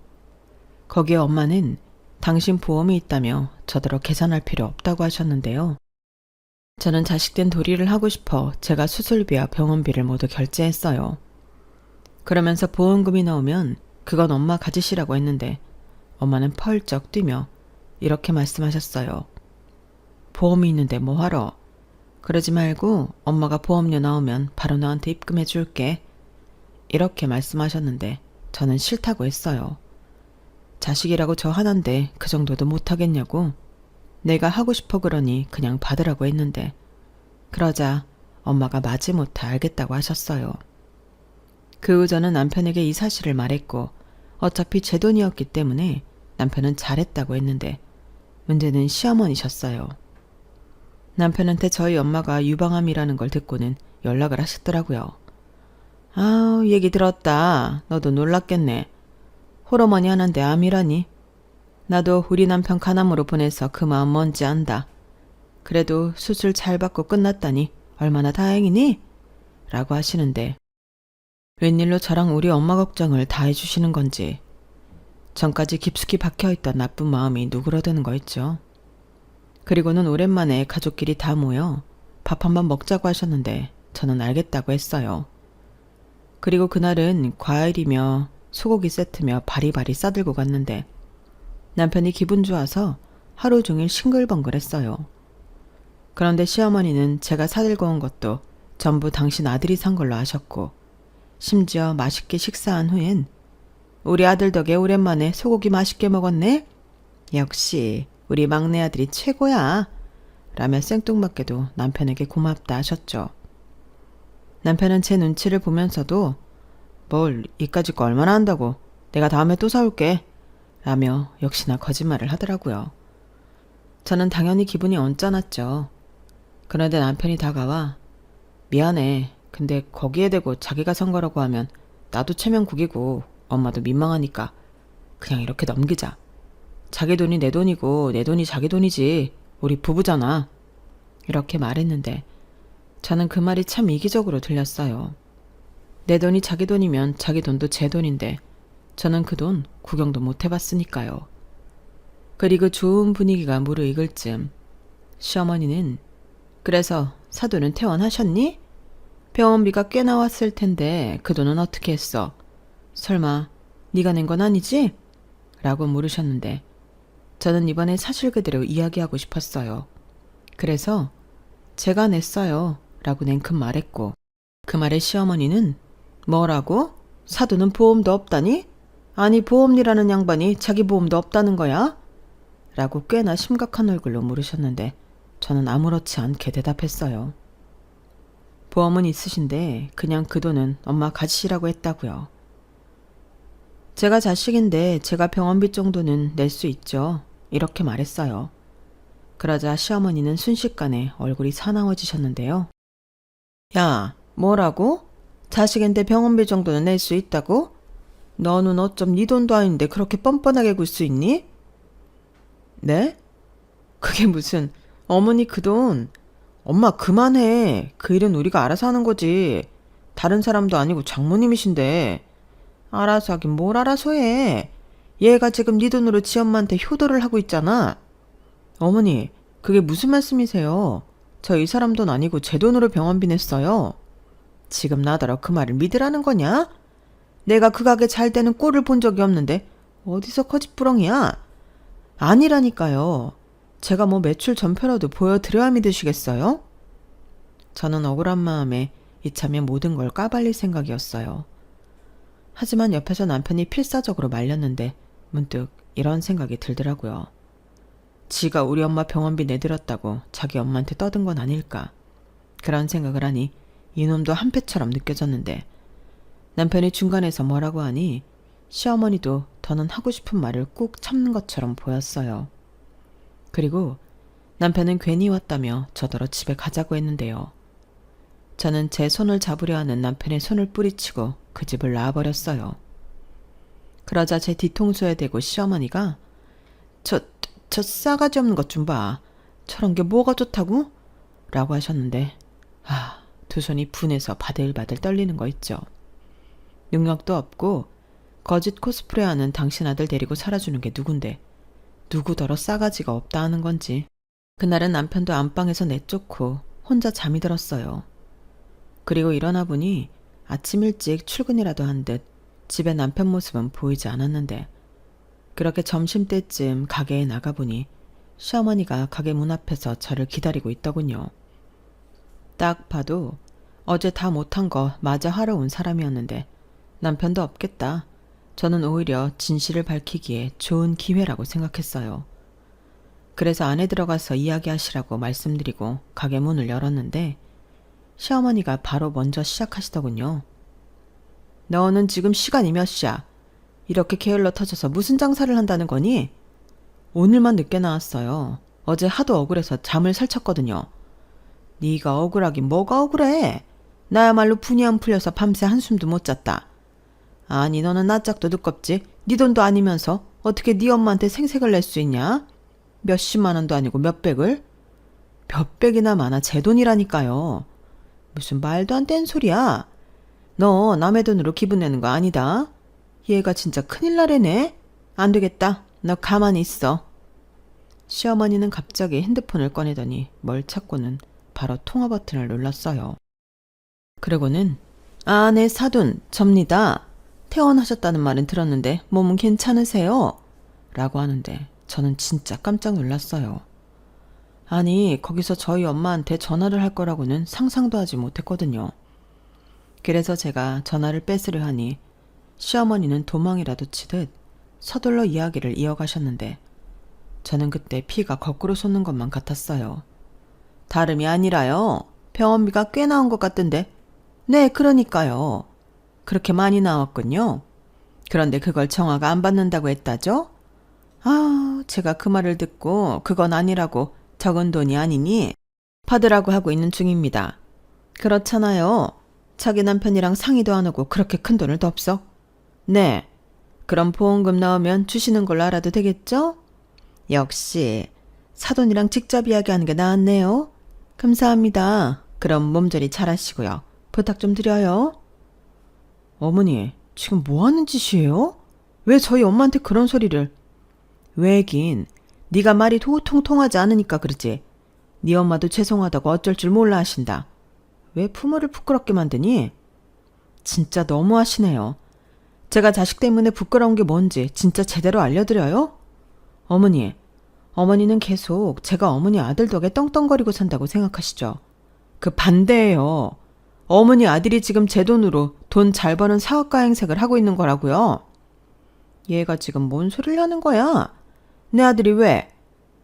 거기에 엄마는 당신 보험이 있다며 저더러 계산할 필요 없다고 하셨는데요. 저는 자식된 도리를 하고 싶어 제가 수술비와 병원비를 모두 결제했어요. 그러면서 보험금이 나오면 그건 엄마 가지시라고 했는데 엄마는 펄쩍 뛰며 이렇게 말씀하셨어요. 보험이 있는데 뭐하러? 그러지 말고 엄마가 보험료 나오면 바로 너한테 입금해 줄게. 이렇게 말씀하셨는데 저는 싫다고 했어요. 자식이라고 저 하나인데 그 정도도 못하겠냐고. 내가 하고 싶어 그러니 그냥 받으라고 했는데 그러자 엄마가 마지못해 알겠다고 하셨어요. 그 후 저는 남편에게 이 사실을 말했고 어차피 제 돈이었기 때문에 남편은 잘했다고 했는데 문제는 시어머니셨어요. 남편한테 저희 엄마가 유방암이라는 걸 듣고는 연락을 하시더라고요. 아우, 얘기 들었다. 너도 놀랐겠네. 홀어머니 하는데 암이라니. 나도 우리 남편 간암으로 보내서 그 마음 뭔지 안다. 그래도 수술 잘 받고 끝났다니 얼마나 다행이니? 라고 하시는데 웬일로 저랑 우리 엄마 걱정을 다 해주시는 건지 전까지 깊숙이 박혀있던 나쁜 마음이 누그러드는 거 있죠. 그리고는 오랜만에 가족끼리 다 모여 밥 한번 먹자고 하셨는데 저는 알겠다고 했어요. 그리고 그날은 과일이며 소고기 세트며 바리바리 싸들고 갔는데 남편이 기분 좋아서 하루 종일 싱글벙글했어요. 그런데 시어머니는 제가 사들고 온 것도 전부 당신 아들이 산 걸로 아셨고 심지어 맛있게 식사한 후엔 우리 아들 덕에 오랜만에 소고기 맛있게 먹었네? 역시 우리 막내 아들이 최고야. 라며 생뚱맞게도 남편에게 고맙다 하셨죠. 남편은 제 눈치를 보면서도 뭘 이까짓 거 얼마나 한다고 내가 다음에 또 사올게 라며 역시나 거짓말을 하더라고요. 저는 당연히 기분이 언짢았죠. 그런데 남편이 다가와 미안해. 근데 거기에 대고 자기가 산 거라고 하면 나도 체면국이고 엄마도 민망하니까 그냥 이렇게 넘기자. 자기 돈이 내 돈이고 내 돈이 자기 돈이지. 우리 부부잖아. 이렇게 말했는데 저는 그 말이 참 이기적으로 들렸어요. 내 돈이 자기 돈이면 자기 돈도 제 돈인데 저는 그 돈 구경도 못 해봤으니까요. 그리고 좋은 분위기가 무르익을 쯤 시어머니는 그래서 사돈은 퇴원하셨니? 병원비가 꽤 나왔을 텐데 그 돈은 어떻게 했어? 설마 네가 낸 건 아니지? 라고 물으셨는데 저는 이번에 사실 그대로 이야기하고 싶었어요. 그래서 제가 냈어요 라고 냉큼 말했고 그 말에 시어머니는 뭐라고? 사돈은 보험도 없다니? 아니 보험이라는 양반이 자기 보험도 없다는 거야? 라고 꽤나 심각한 얼굴로 물으셨는데 저는 아무렇지 않게 대답했어요. 보험은 있으신데 그냥 그 돈은 엄마 가지시라고 했다고요. 제가 자식인데 제가 병원비 정도는 낼 수 있죠. 이렇게 말했어요. 그러자 시어머니는 순식간에 얼굴이 사나워지셨는데요. 야, 뭐라고? 자식인데 병원비 정도는 낼 수 있다고? 너는 어쩜 네 돈도 아닌데 그렇게 뻔뻔하게 굴 수 있니? 네? 그게 무슨 어머니 그 돈 엄마 그만해. 그 일은 우리가 알아서 하는 거지. 다른 사람도 아니고 장모님이신데. 알아서 하긴 뭘 알아서 해. 얘가 지금 네 돈으로 지 엄마한테 효도를 하고 있잖아. 어머니 그게 무슨 말씀이세요? 저 이 사람 돈 아니고 제 돈으로 병원비 냈어요. 지금 나더러 그 말을 믿으라는 거냐? 내가 그 가게 잘 되는 꼴을 본 적이 없는데 어디서 거짓부렁이야? 아니라니까요. 제가 뭐 매출 전표라도 보여드려야 믿으시겠어요? 저는 억울한 마음에 이참에 모든 걸 까발릴 생각이었어요. 하지만 옆에서 남편이 필사적으로 말렸는데 문득 이런 생각이 들더라고요. 지가 우리 엄마 병원비 내드렸다고 자기 엄마한테 떠든 건 아닐까. 그런 생각을 하니 이놈도 한패처럼 느껴졌는데 남편이 중간에서 뭐라고 하니 시어머니도 더는 하고 싶은 말을 꾹 참는 것처럼 보였어요. 그리고 남편은 괜히 왔다며 저더러 집에 가자고 했는데요. 저는 제 손을 잡으려 하는 남편의 손을 뿌리치고 그 집을 나와버렸어요. 그러자 제 뒤통수에 대고 시어머니가 저 싸가지 없는 것 좀 봐. 저런 게 뭐가 좋다고? 라고 하셨는데 두 손이 분해서 바들바들 떨리는 거 있죠. 능력도 없고 거짓 코스프레하는 당신 아들 데리고 살아주는 게 누군데 누구더러 싸가지가 없다 하는 건지. 그날은 남편도 안방에서 내쫓고 혼자 잠이 들었어요. 그리고 일어나 보니 아침 일찍 출근이라도 한 듯 집에 남편 모습은 보이지 않았는데 그렇게 점심때쯤 가게에 나가보니 시어머니가 가게 문 앞에서 저를 기다리고 있더군요. 딱 봐도 어제 다 못한 거 마저 하러 온 사람이었는데 남편도 없겠다. 저는 오히려 진실을 밝히기에 좋은 기회라고 생각했어요. 그래서 안에 들어가서 이야기하시라고 말씀드리고 가게 문을 열었는데 시어머니가 바로 먼저 시작하시더군요. 너는 지금 시간이 몇 시야? 이렇게 게을러 터져서 무슨 장사를 한다는 거니? 오늘만 늦게 나왔어요. 어제 하도 억울해서 잠을 설쳤거든요. 네가 억울하긴 뭐가 억울해? 나야말로 분이 안 풀려서 밤새 한숨도 못 잤다. 아니 너는 낯짝도 두껍지? 네 돈도 아니면서 어떻게 네 엄마한테 생색을 낼 수 있냐? 몇십만 원도 아니고 몇백을? 몇백이나 많아 제 돈이라니까요. 무슨 말도 안 되는 소리야. 너 남의 돈으로 기분 내는 거 아니다. 얘가 진짜 큰일 나래네. 안 되겠다. 너 가만히 있어. 시어머니는 갑자기 핸드폰을 꺼내더니 뭘 찾고는 바로 통화 버튼을 눌렀어요. 그러고는 네 사돈 접니다. 퇴원하셨다는 말은 들었는데 몸은 괜찮으세요? 라고 하는데 저는 진짜 깜짝 놀랐어요. 아니 거기서 저희 엄마한테 전화를 할 거라고는 상상도 하지 못했거든요. 그래서 제가 전화를 뺏으려 하니 시어머니는 도망이라도 치듯 서둘러 이야기를 이어가셨는데 저는 그때 피가 거꾸로 솟는 것만 같았어요. 다름이 아니라요. 병원비가 꽤 나온 것 같던데. 네, 그러니까요. 그렇게 많이 나왔군요. 그런데 그걸 정화가 안 받는다고 했다죠? 제가 그 말을 듣고 그건 아니라고 적은 돈이 아니니 받으라고 하고 있는 중입니다. 그렇잖아요. 자기 남편이랑 상의도 안 하고 그렇게 큰 돈을 덥석? 네. 그럼 보험금 나오면 주시는 걸로 알아도 되겠죠? 역시 사돈이랑 직접 이야기하는 게 나았네요. 감사합니다. 그럼 몸조리 잘하시고요. 부탁 좀 드려요. 어머니, 지금 뭐 하는 짓이에요? 왜 저희 엄마한테 그런 소리를? 왜긴 네가 말이 도통통하지 않으니까 그러지. 네 엄마도 죄송하다고 어쩔 줄 몰라 하신다. 왜 부모를 부끄럽게 만드니? 진짜 너무하시네요. 제가 자식 때문에 부끄러운 게 뭔지 진짜 제대로 알려드려요? 어머니는 계속 제가 어머니 아들 덕에 떵떵거리고 산다고 생각하시죠? 그 반대예요. 어머니 아들이 지금 제 돈으로 돈 잘 버는 사업가 행색을 하고 있는 거라고요. 얘가 지금 뭔 소리를 하는 거야? 내 아들이 왜?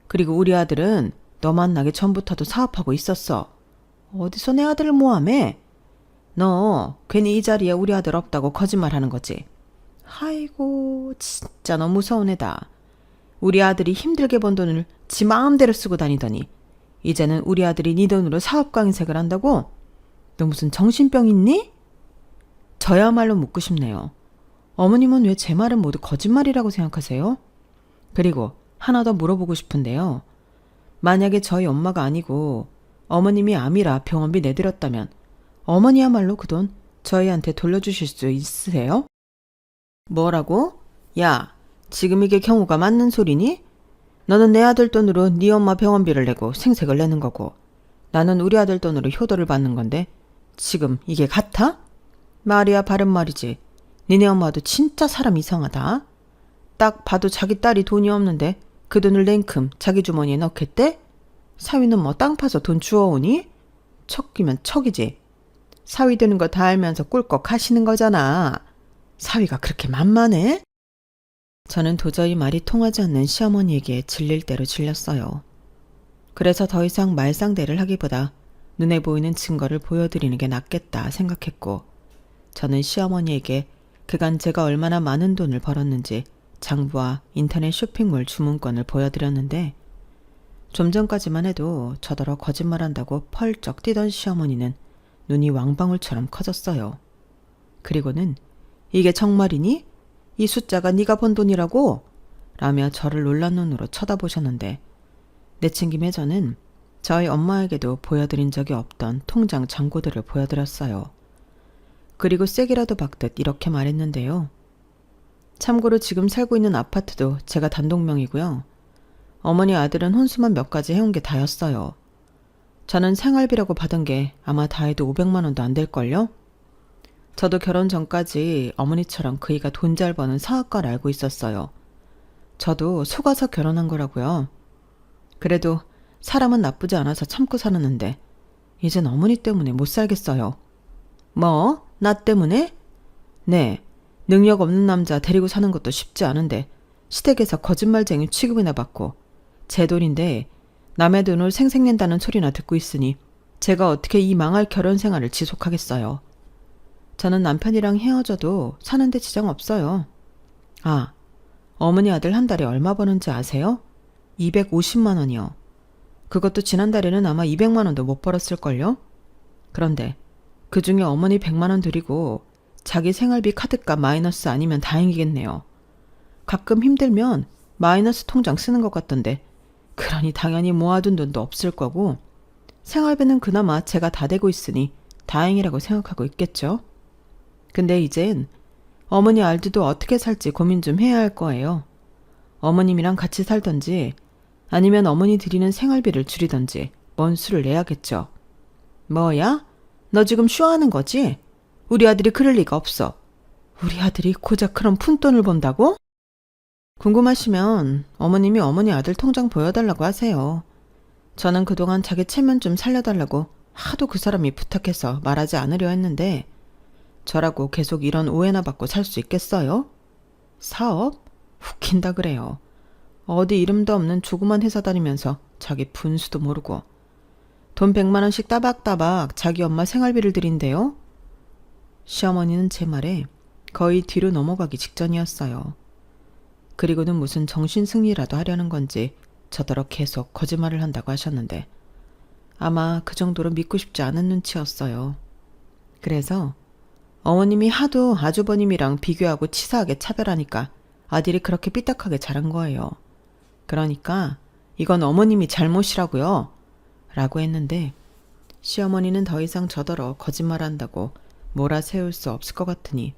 그리고 우리 아들은 너 만나기 전부터도 사업하고 있었어. 어디서 내 아들을 모함해? 너 괜히 이 자리에 우리 아들 없다고 거짓말하는 거지. 아이고 진짜 너무 무서운 애다. 우리 아들이 힘들게 번 돈을 지 마음대로 쓰고 다니더니 이제는 우리 아들이 네 돈으로 사업가 행색을 한다고? 너 무슨 정신병 있니? 저야말로 묻고 싶네요. 어머님은 왜 제 말은 모두 거짓말이라고 생각하세요? 그리고 하나 더 물어보고 싶은데요. 만약에 저희 엄마가 아니고 어머님이 암이라 병원비 내드렸다면 어머니야말로 그 돈 저희한테 돌려주실 수 있으세요? 뭐라고? 야, 지금 이게 경우가 맞는 소리니? 너는 내 아들 돈으로 네 엄마 병원비를 내고 생색을 내는 거고 나는 우리 아들 돈으로 효도를 받는 건데 지금 이게 같아? 말이야 바른 말이지. 니네 엄마도 진짜 사람 이상하다. 딱 봐도 자기 딸이 돈이 없는데 그 돈을 냉큼 자기 주머니에 넣겠대? 사위는 뭐 땅 파서 돈 주워오니? 척이면 척이지. 사위 되는 거 다 알면서 꿀꺽 하시는 거잖아. 사위가 그렇게 만만해? 저는 도저히 말이 통하지 않는 시어머니에게 질릴 대로 질렸어요. 그래서 더 이상 말상대를 하기보다 눈에 보이는 증거를 보여드리는 게 낫겠다 생각했고 저는 시어머니에게 그간 제가 얼마나 많은 돈을 벌었는지 장부와 인터넷 쇼핑몰 주문권을 보여드렸는데 좀 전까지만 해도 저더러 거짓말한다고 펄쩍 뛰던 시어머니는 눈이 왕방울처럼 커졌어요. 그리고는 이게 정말이니? 이 숫자가 네가 번 돈이라고? 라며 저를 놀란 눈으로 쳐다보셨는데 내친김에 저는 저희 엄마에게도 보여드린 적이 없던 통장 잔고들을 보여드렸어요. 그리고 세기라도 박듯 이렇게 말했는데요. 참고로 지금 살고 있는 아파트도 제가 단독명이고요. 어머니 아들은 혼수만 몇 가지 해온 게 다였어요. 저는 생활비라고 받은 게 아마 다 해도 500만 원도 안 될걸요? 저도 결혼 전까지 어머니처럼 그이가 돈 잘 버는 사업가를 알고 있었어요. 저도 속아서 결혼한 거라고요. 그래도 사람은 나쁘지 않아서 참고 살았는데 이젠 어머니 때문에 못 살겠어요. 뭐? 나 때문에? 네. 능력 없는 남자 데리고 사는 것도 쉽지 않은데 시댁에서 거짓말쟁이 취급이나 받고 제 돈인데 남의 돈을 생색낸다는 소리나 듣고 있으니 제가 어떻게 이 망할 결혼 생활을 지속하겠어요. 저는 남편이랑 헤어져도 사는데 지장 없어요. 아, 어머니 아들 한 달에 얼마 버는지 아세요? 250만 원이요. 그것도 지난달에는 아마 200만 원도 못 벌었을걸요? 그런데 그 중에 어머니 100만 원 드리고 자기 생활비 카드값 마이너스 아니면 다행이겠네요. 가끔 힘들면 마이너스 통장 쓰는 것 같던데 그러니 당연히 모아둔 돈도 없을 거고 생활비는 그나마 제가 다 대고 있으니 다행이라고 생각하고 있겠죠. 근데 이젠 어머니 알드도 어떻게 살지 고민 좀 해야 할 거예요. 어머님이랑 같이 살던지 아니면 어머니 드리는 생활비를 줄이던지 뭔 수를 내야겠죠. 뭐야? 너 지금 쇼하는 거지? 우리 아들이 그럴 리가 없어. 우리 아들이 고작 그런 푼돈을 번다고? 궁금하시면 어머님이 어머니 아들 통장 보여달라고 하세요. 저는 그동안 자기 체면 좀 살려달라고 하도 그 사람이 부탁해서 말하지 않으려 했는데 저라고 계속 이런 오해나 받고 살 수 있겠어요? 사업? 웃긴다 그래요. 어디 이름도 없는 조그만 회사 다니면서 자기 분수도 모르고 돈 100만 원씩 따박따박 자기 엄마 생활비를 드린대요. 시어머니는 제 말에 거의 뒤로 넘어가기 직전이었어요. 그리고는 무슨 정신승리라도 하려는 건지 저더러 계속 거짓말을 한다고 하셨는데 아마 그 정도로 믿고 싶지 않은 눈치였어요. 그래서 어머님이 하도 아주버님이랑 비교하고 치사하게 차별하니까 아들이 그렇게 삐딱하게 자란 거예요. 그러니까 이건 어머님이 잘못이라고요. 라고 했는데 시어머니는 더 이상 저더러 거짓말한다고 몰아세울 수 없을 것 같으니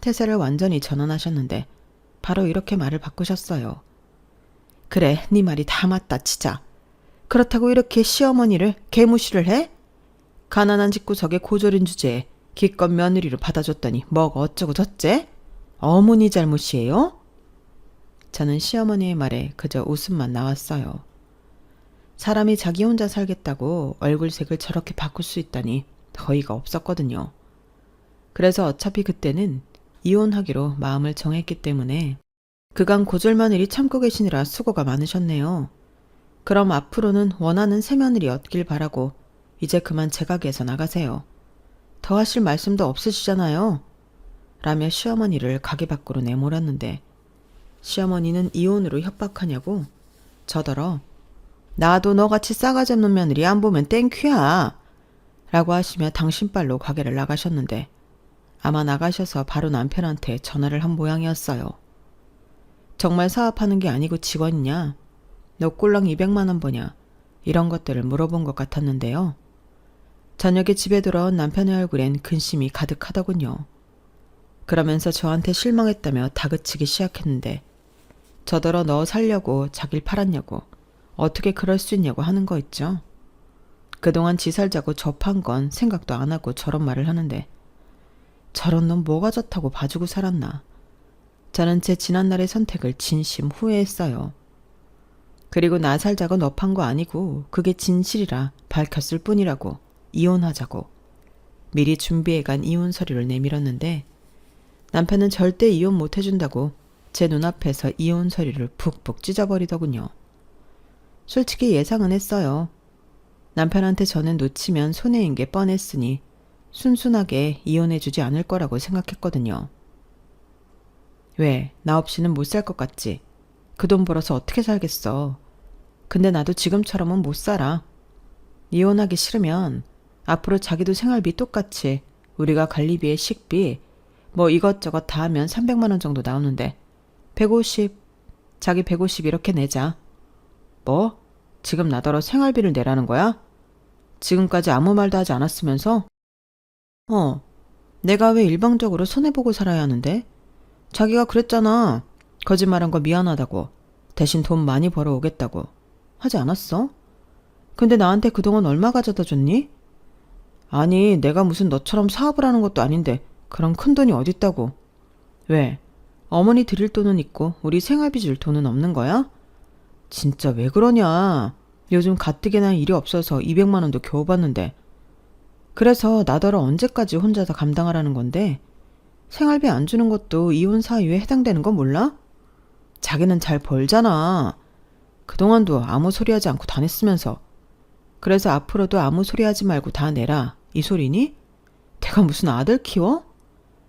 태세를 완전히 전환하셨는데 바로 이렇게 말을 바꾸셨어요. 그래, 네 말이 다 맞다 치자. 그렇다고 이렇게 시어머니를 개무시를 해? 가난한 집구석의 고졸인 주제에 기껏 며느리로 받아줬더니 뭐가 어쩌고 저째? 어머니 잘못이에요? 저는 시어머니의 말에 그저 웃음만 나왔어요. 사람이 자기 혼자 살겠다고 얼굴색을 저렇게 바꿀 수 있다니 어이가 없었거든요. 그래서 어차피 그때는 이혼하기로 마음을 정했기 때문에 그간 고졸 며느리 참고 계시느라 수고가 많으셨네요. 그럼 앞으로는 원하는 새 며느리 얻길 바라고 이제 그만 제 가게에서 나가세요. 더 하실 말씀도 없으시잖아요. 라며 시어머니를 가게 밖으로 내몰았는데 시어머니는 이혼으로 협박하냐고 저더러 나도 너같이 싸가지 없는 며느리 안 보면 땡큐야 라고 하시며 당신빨로 가게를 나가셨는데 아마 나가셔서 바로 남편한테 전화를 한 모양이었어요. 정말 사업하는 게 아니고 직원이냐? 너 꼴랑 200만 원 버냐? 이런 것들을 물어본 것 같았는데요. 저녁에 집에 돌아온 남편의 얼굴엔 근심이 가득하더군요. 그러면서 저한테 실망했다며 다그치기 시작했는데 저더러 너 살려고 자길 팔았냐고 어떻게 그럴 수 있냐고 하는 거 있죠. 그동안 지 살자고 접한 건 생각도 안 하고 저런 말을 하는데 저런 놈 뭐가 좋다고 봐주고 살았나. 저는 제 지난날의 선택을 진심 후회했어요. 그리고 나 살자고 너 판 거 아니고 그게 진실이라 밝혔을 뿐이라고 이혼하자고 미리 준비해간 이혼 서류를 내밀었는데 남편은 절대 이혼 못 해준다고 제 눈앞에서 이혼 서류를 푹푹 찢어버리더군요. 솔직히 예상은 했어요. 남편한테 저는 놓치면 손해인 게 뻔했으니 순순하게 이혼해주지 않을 거라고 생각했거든요. 왜, 나 없이는 못 살 것 같지? 그 돈 벌어서 어떻게 살겠어. 근데 나도 지금처럼은 못 살아. 이혼하기 싫으면 앞으로 자기도 생활비 똑같이 우리가 관리비에 식비 뭐 이것저것 다 하면 300만 원 정도 나오는데 150, 자기 150 이렇게 내자. 뭐? 지금 나더러 생활비를 내라는 거야? 지금까지 아무 말도 하지 않았으면서? 내가 왜 일방적으로 손해보고 살아야 하는데? 자기가 그랬잖아. 거짓말한 거 미안하다고. 대신 돈 많이 벌어오겠다고. 하지 않았어? 근데 나한테 그동안 얼마 가져다 줬니? 아니, 내가 무슨 너처럼 사업을 하는 것도 아닌데 그런 큰 돈이 어딨다고. 왜? 어머니 드릴 돈은 있고 우리 생활비 줄 돈은 없는 거야? 진짜 왜 그러냐. 요즘 가뜩이나 일이 없어서 200만 원도 겨우 받는데. 그래서 나더러 언제까지 혼자 다 감당하라는 건데 생활비 안 주는 것도 이혼 사유에 해당되는 거 몰라? 자기는 잘 벌잖아. 그동안도 아무 소리 하지 않고 다녔으면서. 그래서 앞으로도 아무 소리 하지 말고 다 내라. 이 소리니? 내가 무슨 아들 키워?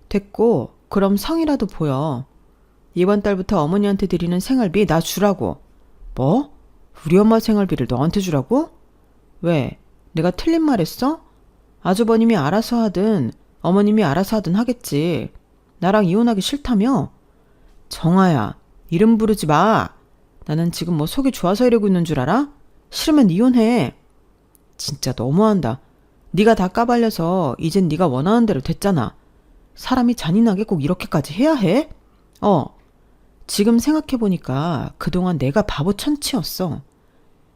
됐고, 그럼 성이라도 보여. 이번 달부터 어머니한테 드리는 생활비 나 주라고. 뭐? 우리 엄마 생활비를 너한테 주라고? 왜? 내가 틀린 말 했어? 아주버님이 알아서 하든 어머님이 알아서 하든 하겠지. 나랑 이혼하기 싫다며? 정아야, 이름 부르지 마. 나는 지금 뭐 속이 좋아서 이러고 있는 줄 알아? 싫으면 이혼해. 진짜 너무한다. 네가 다 까발려서 이젠 네가 원하는 대로 됐잖아. 사람이 잔인하게 꼭 이렇게까지 해야 해? 지금 생각해보니까 그동안 내가 바보 천치였어.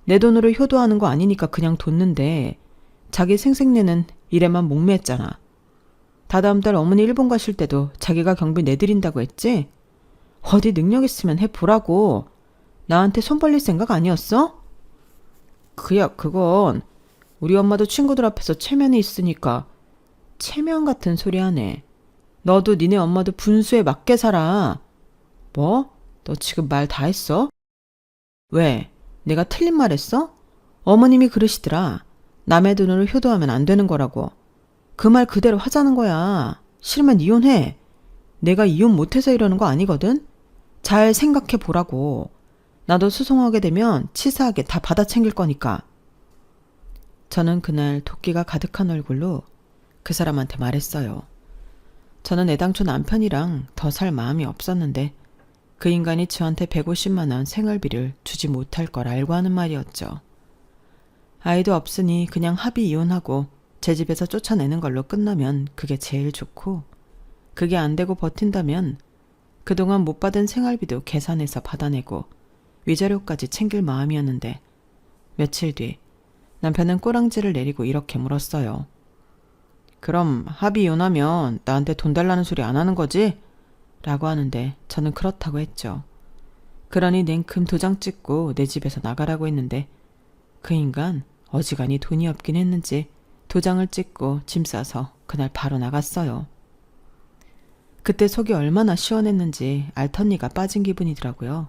내 돈으로 효도하는 거 아니니까 그냥 뒀는데 자기 생색내는 일에만 목매했잖아. 다다음 달 어머니 일본 가실 때도 자기가 경비 내드린다고 했지? 어디 능력 있으면 해보라고. 나한테 손 벌릴 생각 아니었어? 그건 우리 엄마도 친구들 앞에서 체면이 있으니까. 체면 같은 소리 하네. 너도 니네 엄마도 분수에 맞게 살아. 뭐? 너 지금 말 다 했어? 왜? 내가 틀린 말 했어? 어머님이 그러시더라. 남의 돈으로 효도하면 안 되는 거라고. 그 말 그대로 하자는 거야. 싫으면 이혼해. 내가 이혼 못해서 이러는 거 아니거든? 잘 생각해 보라고. 나도 소송하게 되면 치사하게 다 받아 챙길 거니까. 저는 그날 도끼가 가득한 얼굴로 그 사람한테 말했어요. 저는 애당초 남편이랑 더 살 마음이 없었는데 그 인간이 저한테 150만 원 생활비를 주지 못할 걸 알고 하는 말이었죠. 아이도 없으니 그냥 합의 이혼하고 제 집에서 쫓아내는 걸로 끝나면 그게 제일 좋고, 그게 안 되고 버틴다면 그동안 못 받은 생활비도 계산해서 받아내고 위자료까지 챙길 마음이었는데, 며칠 뒤 남편은 꼬랑지를 내리고 이렇게 물었어요. 그럼 합의 이혼하면 나한테 돈 달라는 소리 안 하는 거지? 라고 하는데 저는 그렇다고 했죠. 그러니 냉큼 도장 찍고 내 집에서 나가라고 했는데 그 인간 어지간히 돈이 없긴 했는지 도장을 찍고 짐 싸서 그날 바로 나갔어요. 그때 속이 얼마나 시원했는지 알턴니가 빠진 기분이더라고요.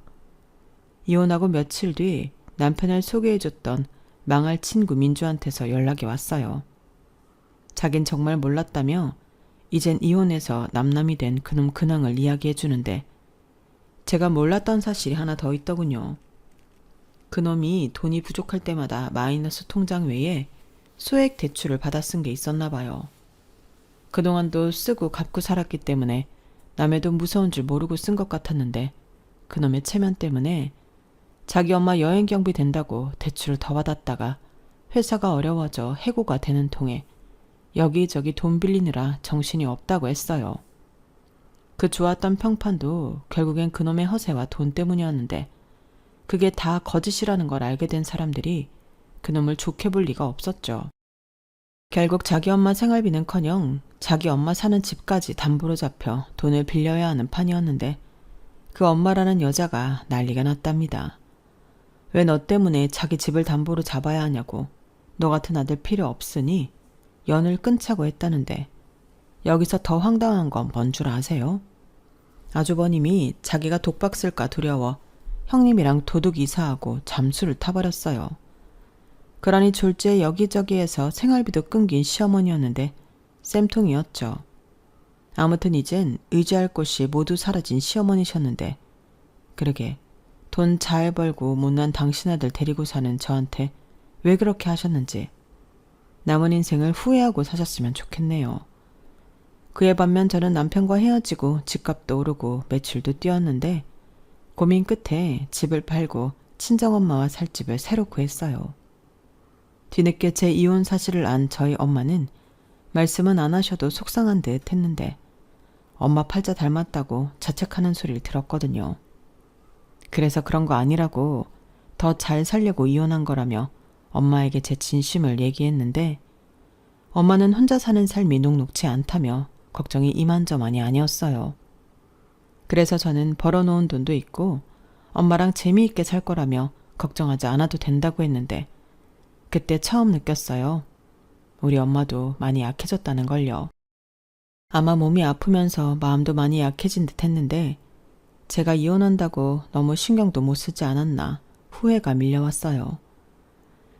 이혼하고 며칠 뒤 남편을 소개해줬던 망할 친구 민주한테서 연락이 왔어요. 자긴 정말 몰랐다며 이젠 이혼해서 남남이 된 그놈 근황을 이야기해주는데, 제가 몰랐던 사실이 하나 더 있더군요. 그놈이 돈이 부족할 때마다 마이너스 통장 외에 소액 대출을 받아 쓴 게 있었나 봐요. 그동안도 쓰고 갚고 살았기 때문에 남의 돈 무서운 줄 모르고 쓴 것 같았는데, 그놈의 체면 때문에 자기 엄마 여행 경비 된다고 대출을 더 받았다가 회사가 어려워져 해고가 되는 통에 여기저기 돈 빌리느라 정신이 없다고 했어요. 그 좋았던 평판도 결국엔 그놈의 허세와 돈 때문이었는데, 그게 다 거짓이라는 걸 알게 된 사람들이 그놈을 좋게 볼 리가 없었죠. 결국 자기 엄마 생활비는커녕 자기 엄마 사는 집까지 담보로 잡혀 돈을 빌려야 하는 판이었는데, 그 엄마라는 여자가 난리가 났답니다. 왜 너 때문에 자기 집을 담보로 잡아야 하냐고. 너 같은 아들 필요 없으니 연을 끊자고 했다는데, 여기서 더 황당한 건 뭔 줄 아세요? 아주버님이 자기가 독박 쓸까 두려워 형님이랑 도둑 이사하고 잠수를 타버렸어요. 그러니 졸지에 여기저기에서 생활비도 끊긴 시어머니였는데 쌤통이었죠. 아무튼 이젠 의지할 곳이 모두 사라진 시어머니셨는데, 그러게 돈 잘 벌고 못난 당신 아들 데리고 사는 저한테 왜 그렇게 하셨는지 남은 인생을 후회하고 사셨으면 좋겠네요. 그에 반면 저는 남편과 헤어지고 집값도 오르고 매출도 뛰었는데 고민 끝에 집을 팔고 친정엄마와 살 집을 새로 구했어요. 뒤늦게 제 이혼 사실을 안 저희 엄마는 말씀은 안 하셔도 속상한 듯 했는데 엄마 팔자 닮았다고 자책하는 소리를 들었거든요. 그래서 그런 거 아니라고, 더 잘 살려고 이혼한 거라며 엄마에게 제 진심을 얘기했는데, 엄마는 혼자 사는 삶이 녹록지 않다며 걱정이 이만저만이 아니었어요. 그래서 저는 벌어놓은 돈도 있고 엄마랑 재미있게 살 거라며 걱정하지 않아도 된다고 했는데, 그때 처음 느꼈어요. 우리 엄마도 많이 약해졌다는 걸요. 아마 몸이 아프면서 마음도 많이 약해진 듯 했는데 제가 이혼한다고 너무 신경도 못 쓰지 않았나 후회가 밀려왔어요.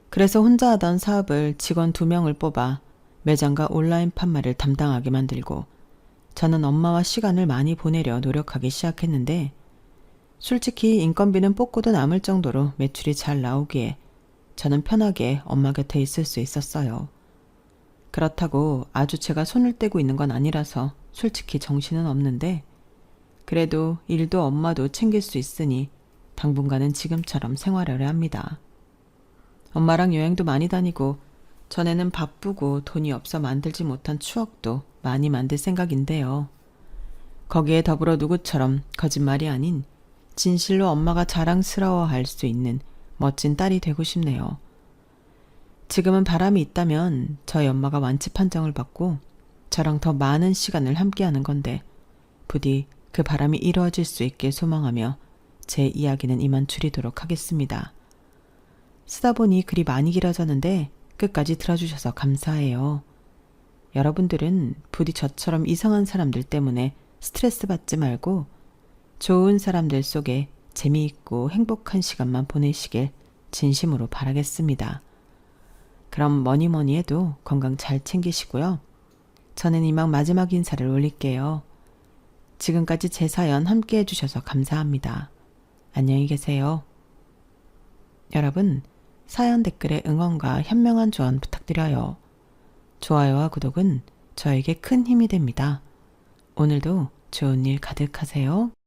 그래서 혼자 하던 사업을 직원 2명을 뽑아 매장과 온라인 판매를 담당하게 만들고 저는 엄마와 시간을 많이 보내려 노력하기 시작했는데 솔직히 인건비는 뽑고도 남을 정도로 매출이 잘 나오기에 저는 편하게 엄마 곁에 있을 수 있었어요. 그렇다고 아주 제가 손을 떼고 있는 건 아니라서 솔직히 정신은 없는데 그래도 일도 엄마도 챙길 수 있으니 당분간은 지금처럼 생활하려 합니다. 엄마랑 여행도 많이 다니고 전에는 바쁘고 돈이 없어 만들지 못한 추억도 많이 만들 생각인데요. 거기에 더불어 누구처럼 거짓말이 아닌 진실로 엄마가 자랑스러워할 수 있는 멋진 딸이 되고 싶네요. 지금은 바람이 있다면 저희 엄마가 완치 판정을 받고 저랑 더 많은 시간을 함께하는 건데 부디 그 바람이 이루어질 수 있길 소망하며 제 이야기는 이만 줄이도록 하겠습니다. 쓰다 보니 글이 많이 길어졌는데 끝까지 들어주셔서 감사해요. 여러분들은 부디 저처럼 이상한 사람들 때문에 스트레스 받지 말고 좋은 사람들 속에 재미있고 행복한 시간만 보내시길 진심으로 바라겠습니다. 그럼 뭐니 해도 건강 잘 챙기시고요. 저는 이만 마지막 인사를 올릴게요. 지금까지 제 사연 함께 해주셔서 감사합니다. 안녕히 계세요. 여러분, 사연 댓글에 응원과 현명한 조언 부탁드려요. 좋아요와 구독은 저에게 큰 힘이 됩니다. 오늘도 좋은 일 가득하세요.